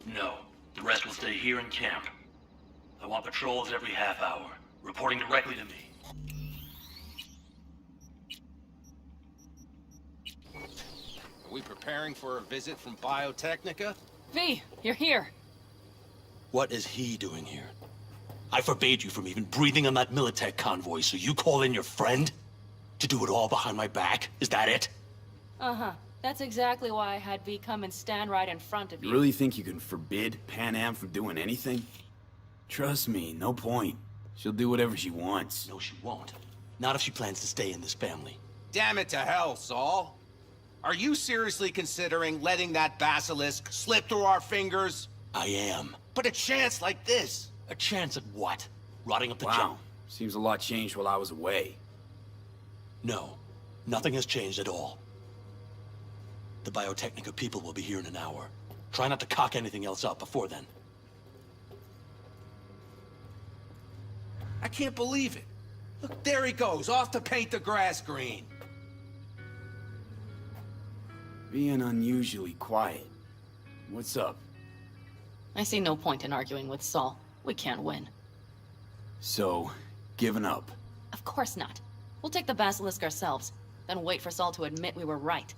No. The rest will stay here in camp. I want patrols every half hour, reporting directly to me. Are we preparing for a visit from Biotechnica? V, you're here. What is he doing here? I forbade you from even breathing on that Militech convoy, so you call in your friend? To do it all behind my back? Is that it? Uh-huh. That's exactly why I had V come and stand right in front of you. You really think you can forbid Pan Am from doing anything? Trust me, no point. She'll do whatever she wants. No, she won't. Not if she plans to stay in this family. Damn it to hell, Saul. Are you seriously considering letting that basilisk slip through our fingers? I am. But a chance like this. A chance at what? Rotting up the Wow. job? Seems a lot changed while I was away. No. Nothing has changed at all. The Biotechnica people will be here in an hour. Try not to cock anything else up before then. I can't believe it. Look, there he goes, off to paint the grass green. Being unusually quiet. What's up? I see no point in arguing with Saul. We can't win. So, giving up. Of course not. We'll take the basilisk ourselves, then wait for Saul to admit we were right.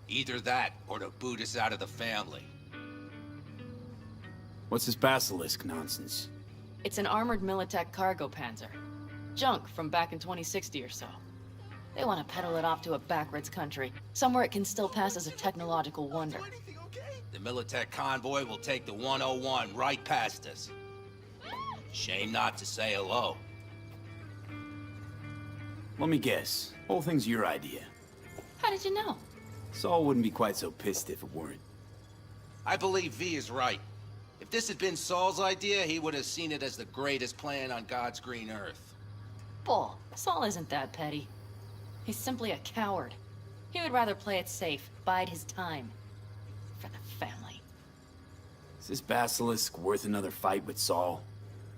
Either that, or to boot us out of the family. What's this basilisk nonsense? It's an armored Militech cargo panzer. Junk from back in 2060 or so. They want to peddle it off to a backwards country, somewhere it can still pass as a technological wonder. The Militech convoy will take the 101 right past us. Shame not to say hello. Let me guess. Whole thing's your idea. How did you know? Saul wouldn't be quite so pissed if it weren't. I believe V is right. If this had been Saul's idea, he would have seen it as the greatest plan on God's green earth. Bull. Saul isn't that petty. He's simply a coward. He would rather play it safe, bide his time. For the family. Is this basilisk worth another fight with Saul?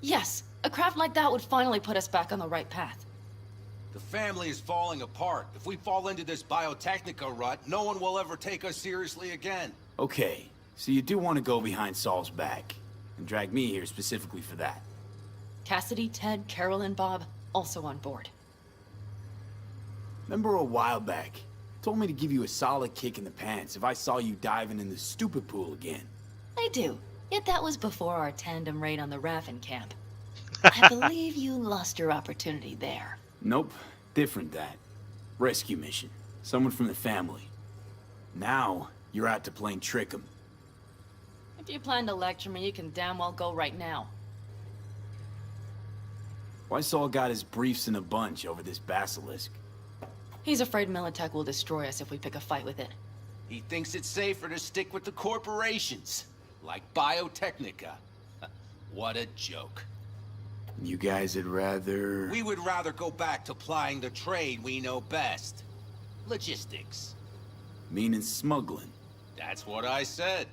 Yes, a craft like that would finally put us back on the right path. The family is falling apart. If we fall into this Biotechnica rut, no one will ever take us seriously again. Okay, So you do want to go behind Saul's back, and drag me here specifically for that. Cassidy, Ted, Carol, and Bob also on board. Remember a while back, told me to give you a solid kick in the pants if I saw you diving in the stupid pool again. I do. Yet that was before our tandem raid on the Raffen camp. I believe you lost your opportunity there. Nope, different that. Rescue mission. Someone from the family. Now, you're out to plain trick 'em. If you plan to lecture me, you can damn well go right now. Why Saul got his briefs in a bunch over this basilisk? He's afraid Militech will destroy us if we pick a fight with it. He thinks it's safer to stick with the corporations, like Biotechnica. What a joke. You guys would rather... We would rather go back to plying the trade we know best. Logistics. Meaning smuggling. That's what I said.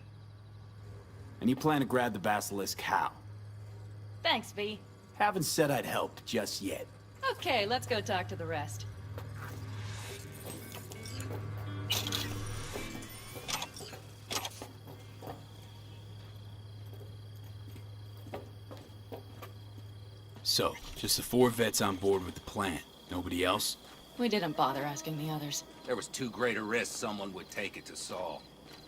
And you plan to grab the basilisk how? Thanks, V. Haven't said I'd help just yet. Okay, let's go talk to the rest. So, just the 4 vets on board with the plan. Nobody else? We didn't bother asking the others. There was too great a risk someone would take it to Saul.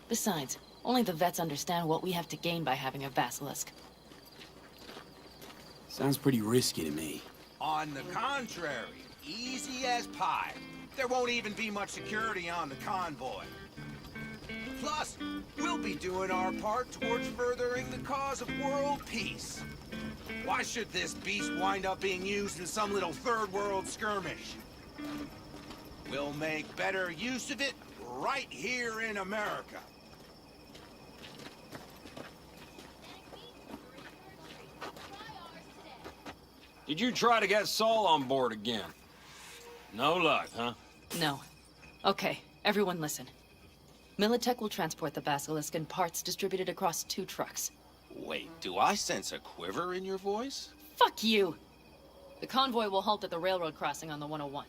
Besides, only the vets understand what we have to gain by having a basilisk. Sounds pretty risky to me. On the contrary, easy as pie. There won't even be much security on the convoy. Plus, we'll be doing our part towards furthering the cause of world peace. Why should this beast wind up being used in some little third world skirmish? We'll make better use of it right here in America. Did you try to get Saul on board again? No luck, huh? No. Okay, everyone listen. Militech will transport the basilisk in parts distributed across 2 trucks. Wait, do I sense a quiver in your voice? Fuck you! The convoy will halt at the railroad crossing on the 101.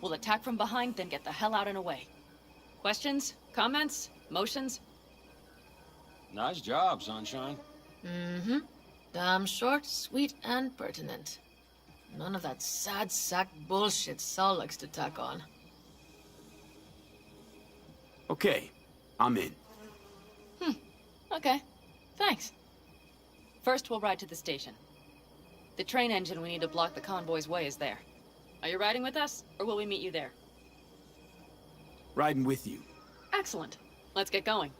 We'll attack from behind, then get the hell out and away. Questions? Comments? Motions? Nice job, Sunshine. Mm-hmm. Damn short, sweet, and pertinent. None of that sad sack bullshit Saul likes to tack on. Okay, I'm in. Okay. Thanks. First, we'll ride to the station. The train engine we need to block the convoy's way is there. Are you riding with us, or will we meet you there? Riding with you. Excellent. Let's get going.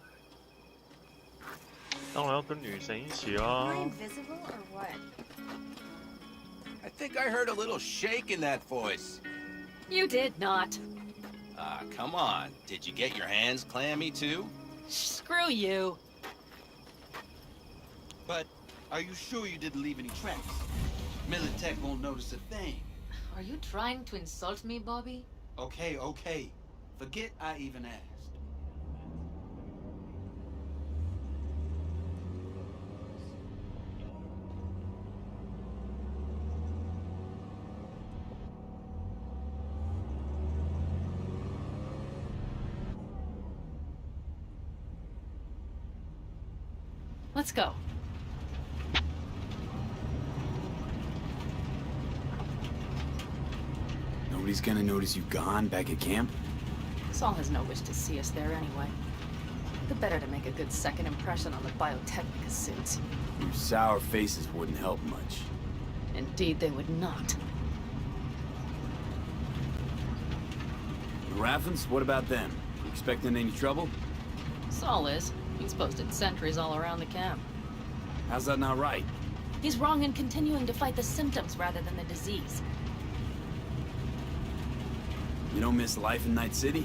当然要跟女神一起啊。 invisible or what? I think I heard a little shake in that voice. You did not. Come on. Did you get your hands clammy too? Screw you. But are you sure you didn't leave any tracks? Militech won't notice a thing. Are you trying to insult me, Bobby? Okay, okay. Forget I even asked. Let's go. Nobody's gonna notice you gone back at camp? Saul has no wish to see us there anyway. The better to make a good second impression on the Biotechnica suits. Your sour faces wouldn't help much. Indeed, they would not. The Raffens, what about them? You expecting any trouble? Saul is. He's posted sentries all around the camp. How's that not right? He's wrong in continuing to fight the symptoms rather than the disease. You don't miss life in Night City?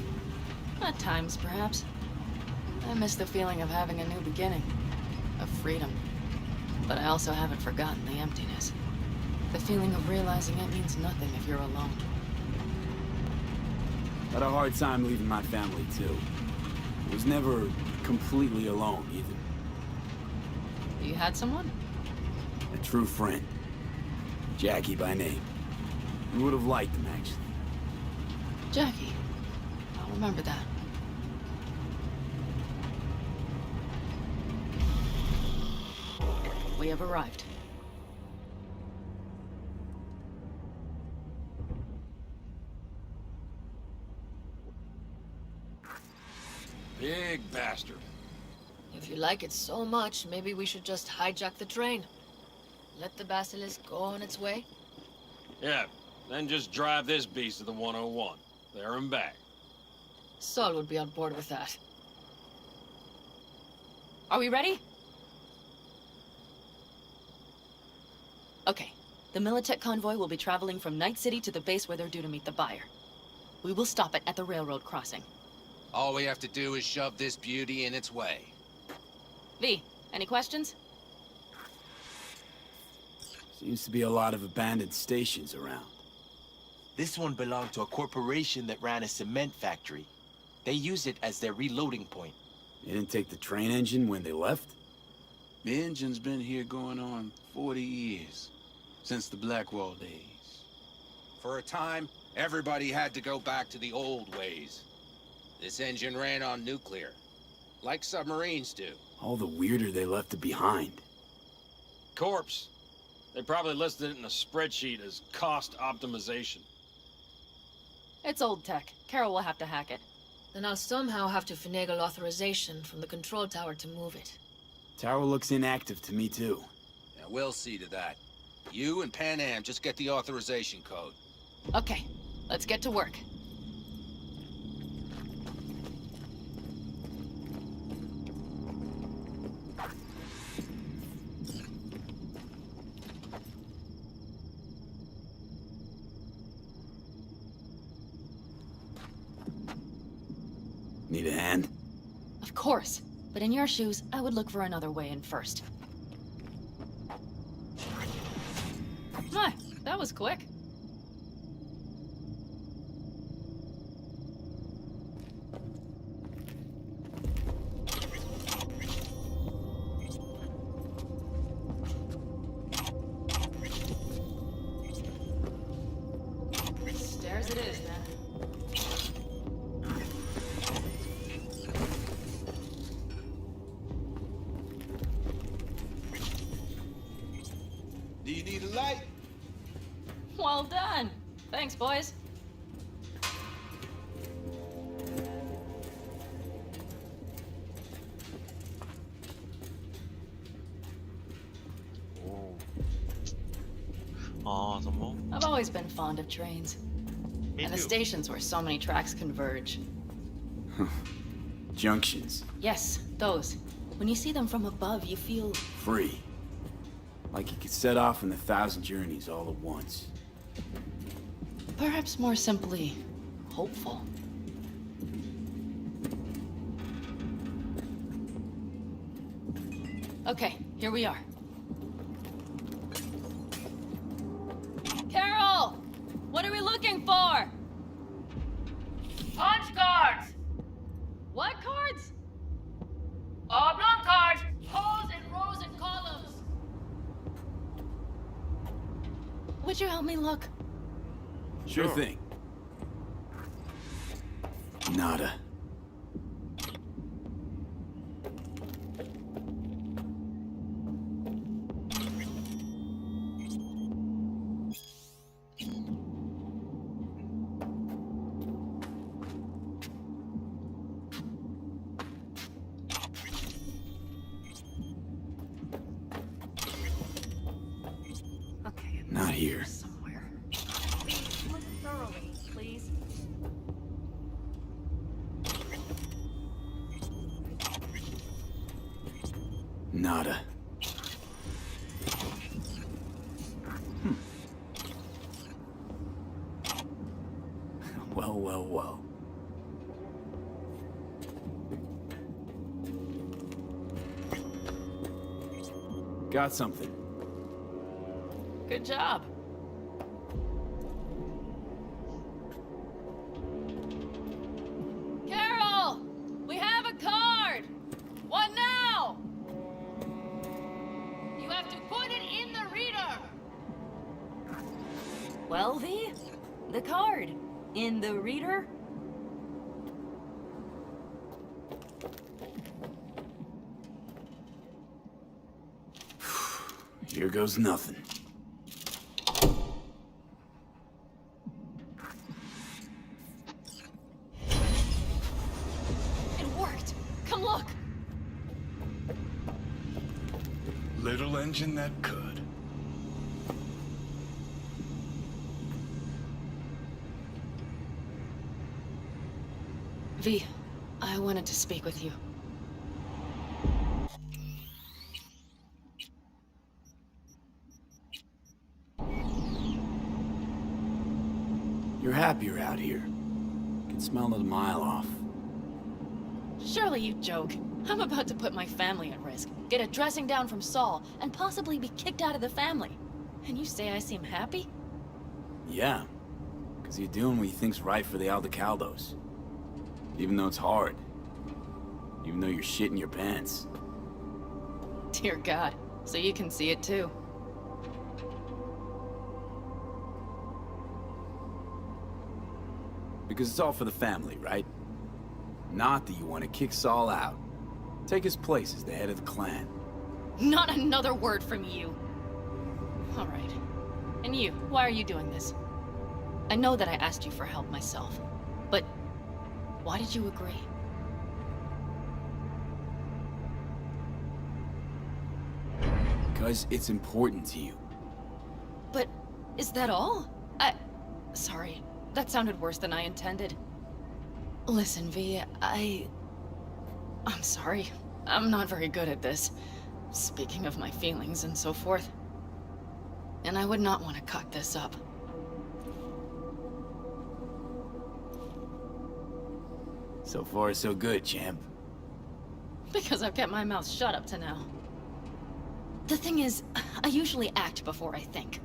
At times, perhaps. I miss the feeling of having a new beginning. Of freedom. But I also haven't forgotten the emptiness. The feeling of realizing it means nothing if you're alone. Had a hard time leaving my family, too. I was never completely alone, either. You had someone? A true friend. Jackie by name. You would have liked him, actually. Jackie. I'll remember that. We have arrived. Big bastard. If you like it so much, maybe we should just hijack the train. Let the basilisk go on its way. Yeah, then just drive this beast to the 101. There and back. Saul would be on board with that. Are we ready? Okay. The Militech convoy will be traveling from Night City to the base where they're due to meet the buyer. We will stop it at the railroad crossing. All we have to do is shove this beauty in its way. V, any questions? Seems to be a lot of abandoned stations around. This one belonged to a corporation that ran a cement factory. They used it as their reloading point. They didn't take the train engine when they left? The engine's been here going on 40 years. Since the Blackwall days. For a time, everybody had to go back to the old ways. This engine ran on nuclear, like submarines do. All the weirder they left it behind. Corpse. They probably listed it in a spreadsheet as cost optimization. It's old tech. Carol will have to hack it. Then I'll somehow have to finagle authorization from the control tower to move it. Tower looks inactive to me too. Yeah, we'll see to that. You and Pan Am just get the authorization code. Okay, let's get to work. Need a hand? Of course. But in your shoes, I would look for another way in first. My, that was quick. Stairs it is, then. Do you need a light? Well done. Thanks, boys. I've always been fond of trains. And the stations where so many tracks converge. Junctions. Yes, those. When you see them from above, you feel... Free. Like you could set off on 1,000 journeys all at once. Perhaps more simply, hopeful. Okay, here we are. Carol! What are we looking for? Punch cards! What cards? Oblong cards! Holes in rows and columns! Would you help me look? Sure thing. Nada. Okay. Not here. Somewhere. Look thoroughly, please. Nada. Well, well, well. Got something. Good job. Carol! We have a card! What now? You have to put it in the reader! Well, V? The card. In the reader? Here goes nothing. It worked! Come look! Little engine that could. V, I wanted to speak with you. You're happier out here. Can smell it a mile off. Surely you joke. I'm about to put my family at risk, get a dressing down from Saul, and possibly be kicked out of the family. And you say I seem happy? Yeah. Because you're doing what you think's right for the Aldecaldos. Even though it's hard. Even though you're shitting your pants. Dear God, so you can see it too. Because it's all for the family, right? Not that you want to kick Saul out. Take his place as the head of the clan. Not another word from you. All right. And you, why are you doing this? I know that I asked you for help myself, but why did you agree? Because it's important to you. But is that all? Sorry, that sounded worse than I intended. Listen, V, I'm sorry. I'm not very good at this. Speaking of my feelings and so forth. And I would not want to cut this up. So far, so good, champ. Because I've kept my mouth shut up to now. The thing is, I usually act before I think.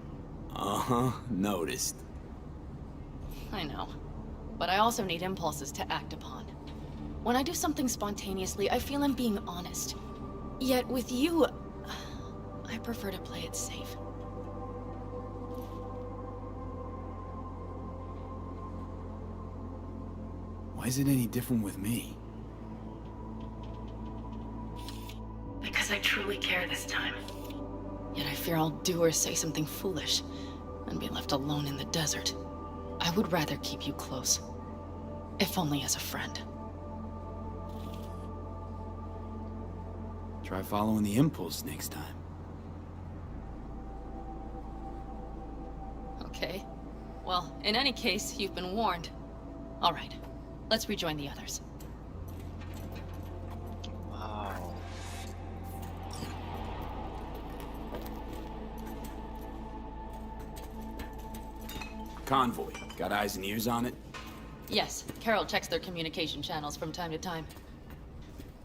Uh-huh, noticed. I know. But I also need impulses to act upon. When I do something spontaneously, I feel I'm being honest. Yet with you, I prefer to play it safe. Why is it any different with me? Because I truly care this time. Yet I fear I'll do or say something foolish, and be left alone in the desert. I would rather keep you close. If only as a friend. Try following the impulse next time. Okay. Well, in any case, you've been warned. All right. Let's rejoin the others. Wow. Convoy. Got eyes and ears on it? Yes, Carol checks their communication channels from time to time.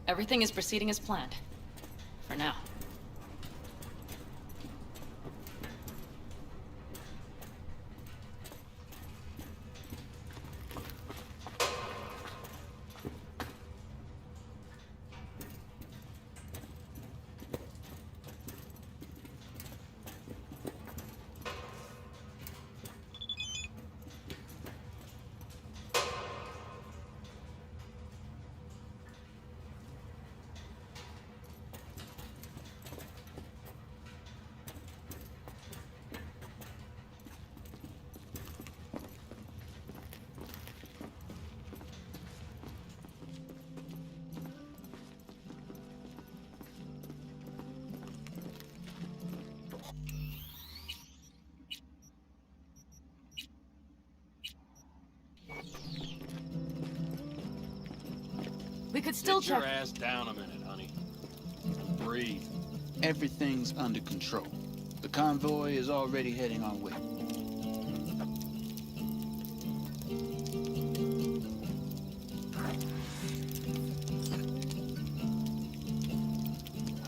Everything is proceeding as planned. For now. We could still Sit your check. ass down a minute, honey. And breathe. Everything's under control. The convoy is already heading our way.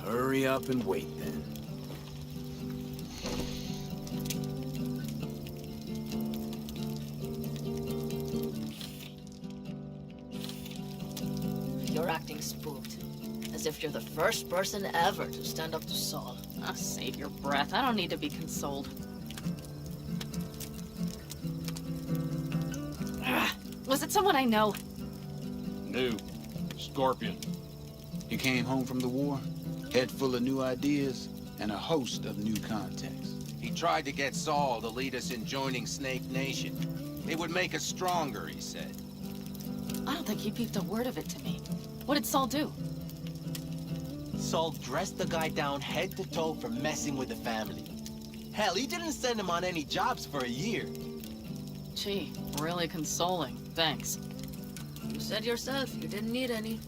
Hurry up and wait then. You're acting spooked. As if you're the first person ever to stand up to Saul. Ah, save your breath. I don't need to be consoled. Was it someone I know? New. Scorpion. You came home from the war, head full of new ideas. and a host of new contacts. He tried to get Saul to lead us in joining Snake Nation. It would make us stronger, he said. I don't think he peeped a word of it to me. What did Saul do? Saul dressed the guy down head to toe for messing with the family. Hell, he didn't send him on any jobs for a year. Gee, really consoling. Thanks. You said yourself you didn't need any.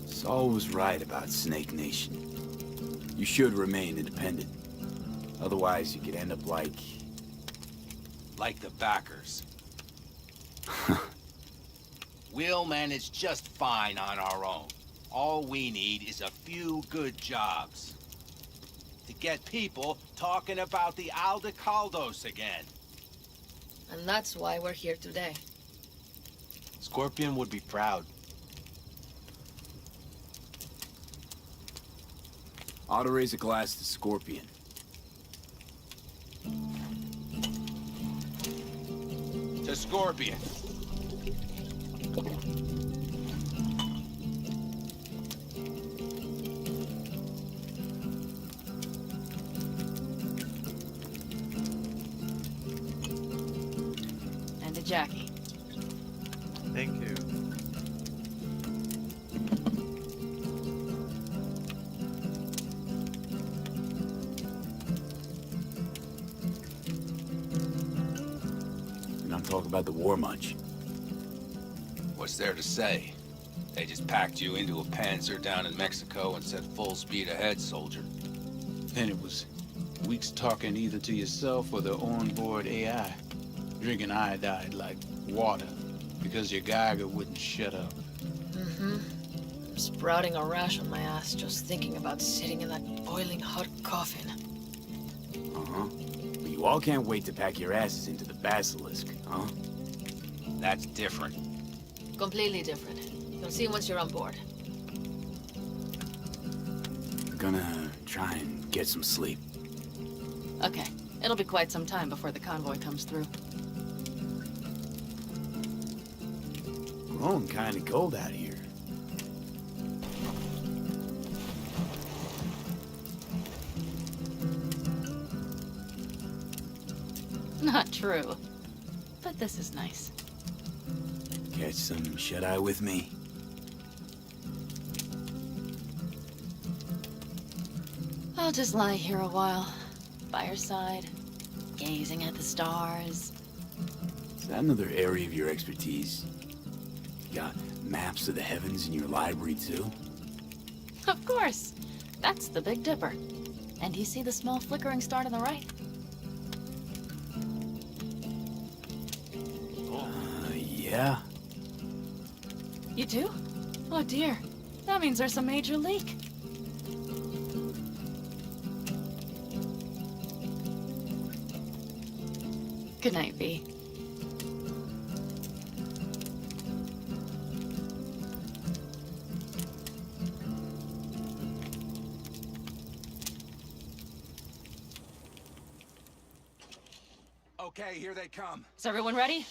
Saul was right about Snake Nation. You should remain independent. Otherwise, you could end up like... Like the backers. We'll manage just fine on our own. All we need is a few good jobs. To get people talking about the Aldecaldos again. And that's why we're here today. Scorpion would be proud. Ought to raise a glass to Scorpion. To Scorpion. And to Jackie. Thank you. We don't talk about the war much. What's there to say? They just packed you into a Panzer down in Mexico and said full speed ahead, soldier. Then it was weeks talking either to yourself or the onboard AI. Drinking iodide like water because your Geiger wouldn't shut up. Mm-hmm. I'm sprouting a rash on my ass just thinking about sitting in that boiling hot coffin. Uh-huh. But you all can't wait to pack your asses into the Basilisk, huh? That's different. Completely different. You'll see once you're on board. I'm gonna try and get some sleep. Okay, it'll be quite some time before the convoy comes through. Grown kinda cold out here. Not true. But this is nice. Catch some shut-eye with me? I'll just lie here a while, by your side, gazing at the stars. Is that another area of your expertise? You got maps of the heavens in your library, too? Of course. That's the Big Dipper. And you see the small flickering star to the right? Yeah. You do? Oh dear. That means there's a major leak. Good night, V. Okay, here they come. Is everyone ready?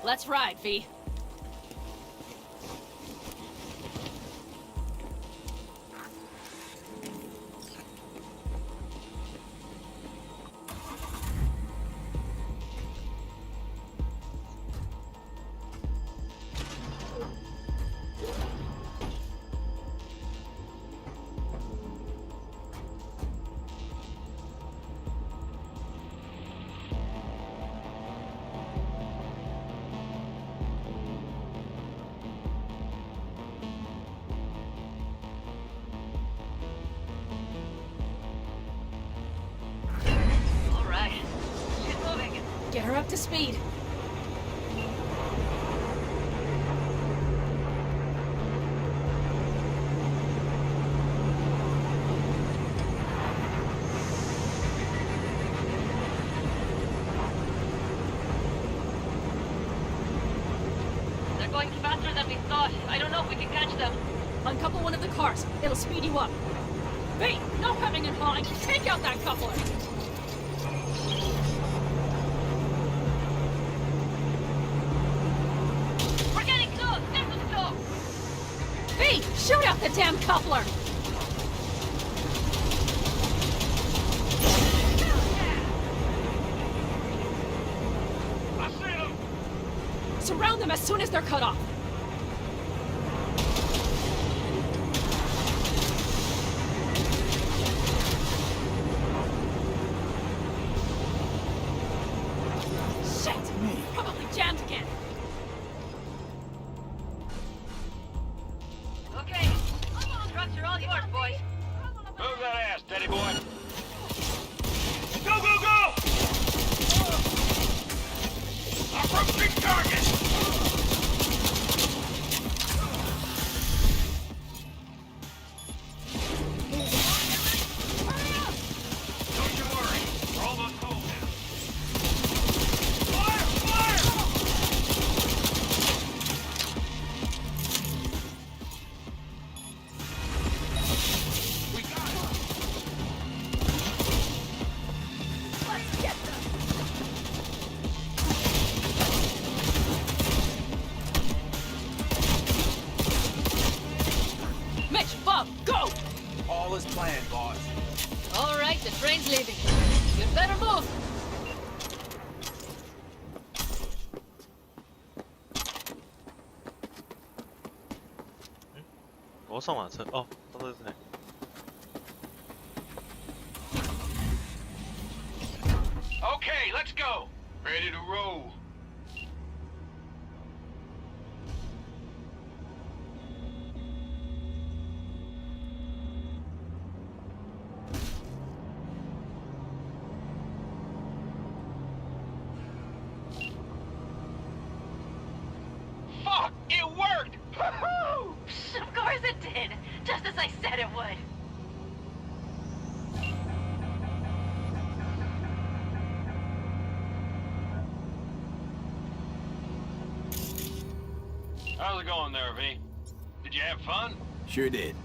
Let's ride, V. Get her up to speed. They're going faster than we thought. I don't know if we can catch them. Uncouple one of the cars. It'll speed you up. Hey, no hemming and hawing. Take out that coupler. We're getting Shoot out the damn coupler! I see them! Surround them as soon as they're cut off. Shit! Probably jammed again. Okay, trucks are all yours, boys. Move that ass, Teddy boy! Go, go, go! Approaching target! Don't you worry, we're almost home now. Fire! Fire! We got it! Let's get them! Mitch, Bob, go! All is planned, boss. All right, the train's leaving. You'd better move.我上马车哦，上这台。 Okay, let's go. Ready to roll. Fuck! It worked! Woohoo! Of course it did. Just as I said it would. How's it going there, V? Did you have fun? Sure did.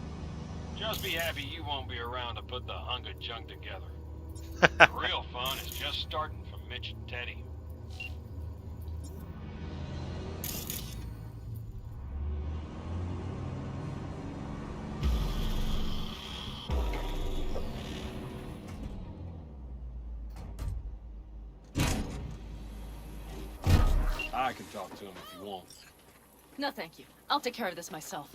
Just be happy you won't be around to put the hunk of junk together. The real fun is just starting for Mitch and Teddy. I can talk to him if you want. No, thank you. I'll take care of this myself.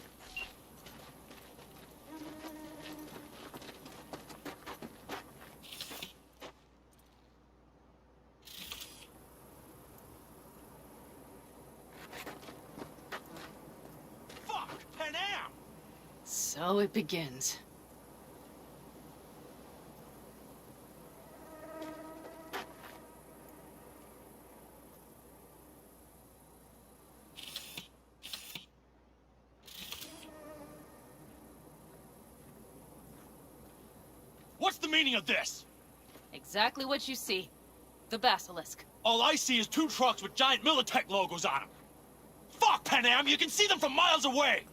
Fuck! Pan Am! So it begins. What's the meaning of this? Exactly what you see. The basilisk. All I see is 2 trucks with giant Militech logos on them. Fuck, Pan Am! You can see them from miles away!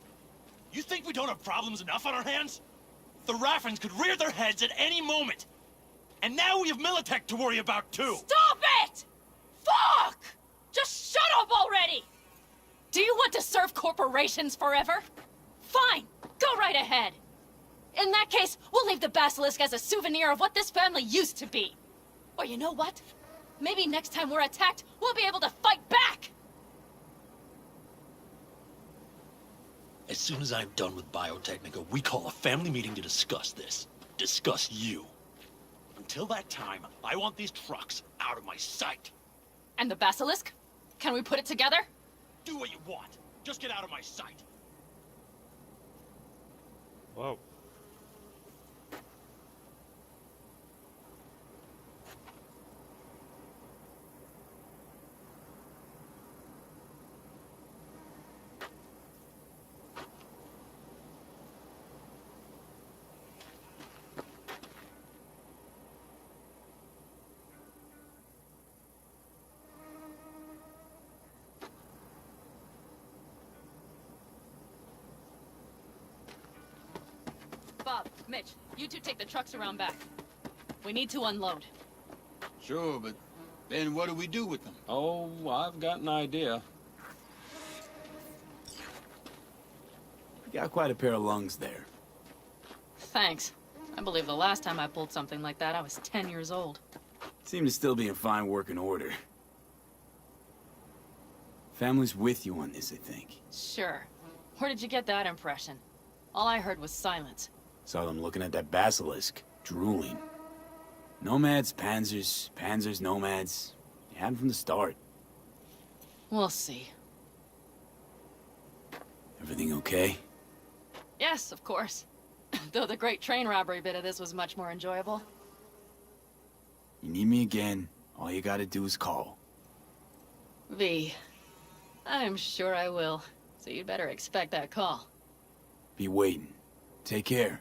You think we don't have problems enough on our hands? The Raffens could rear their heads at any moment. And now we have Militech to worry about, too! Stop it! Fuck! Just shut up already! Do you want to serve corporations forever? Fine, go right ahead. In that case, we'll leave the basilisk as a souvenir of what this family used to be. Or you know what? Maybe next time we're attacked, we'll be able to fight back! As soon as I'm done with Biotechnica, we call a family meeting to discuss this. Discuss you. Until that time, I want these trucks out of my sight. And the basilisk? Can we put it together? Do what you want. Just get out of my sight. Wow. Bob, Mitch, you two take the trucks around back. We need to unload. Sure, but then what do we do with them? Oh, I've got an idea. We Got quite a pair of lungs there. Thanks. I believe the last time I pulled something like that, I was 10 years old. Seem to still be in fine working order. Family's with you on this, I think. Sure. Where did you get that impression? All I heard was silence. Saw them looking at that basilisk, drooling. Nomads, panzers, panzers, nomads. They had them from the start. We'll see. Everything okay? Yes, of course. Though the great train robbery bit of this was much more enjoyable. You need me again, all you gotta do is call. V. I'm sure I will. So you'd better expect that call. Be waiting. Take care.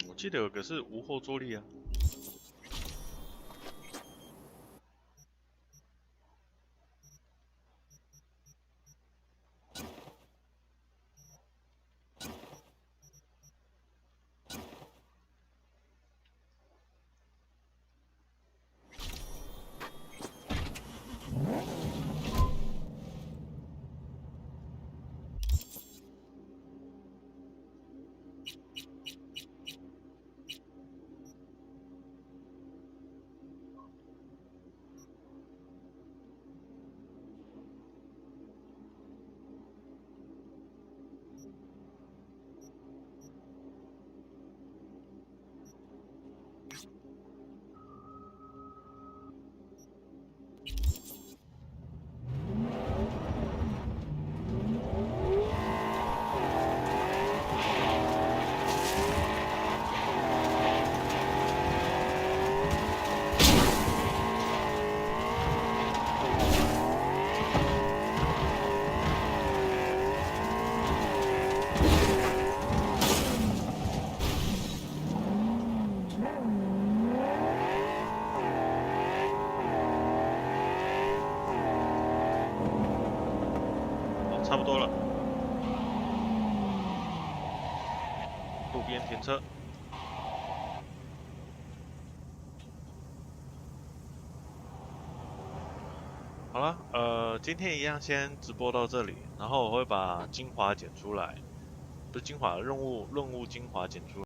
我记得有个是无后坐力啊。差不多了，路边停车。好了，今天一样先直播到这里，然后我会把精华剪出来，不是精华，任务精华剪出来。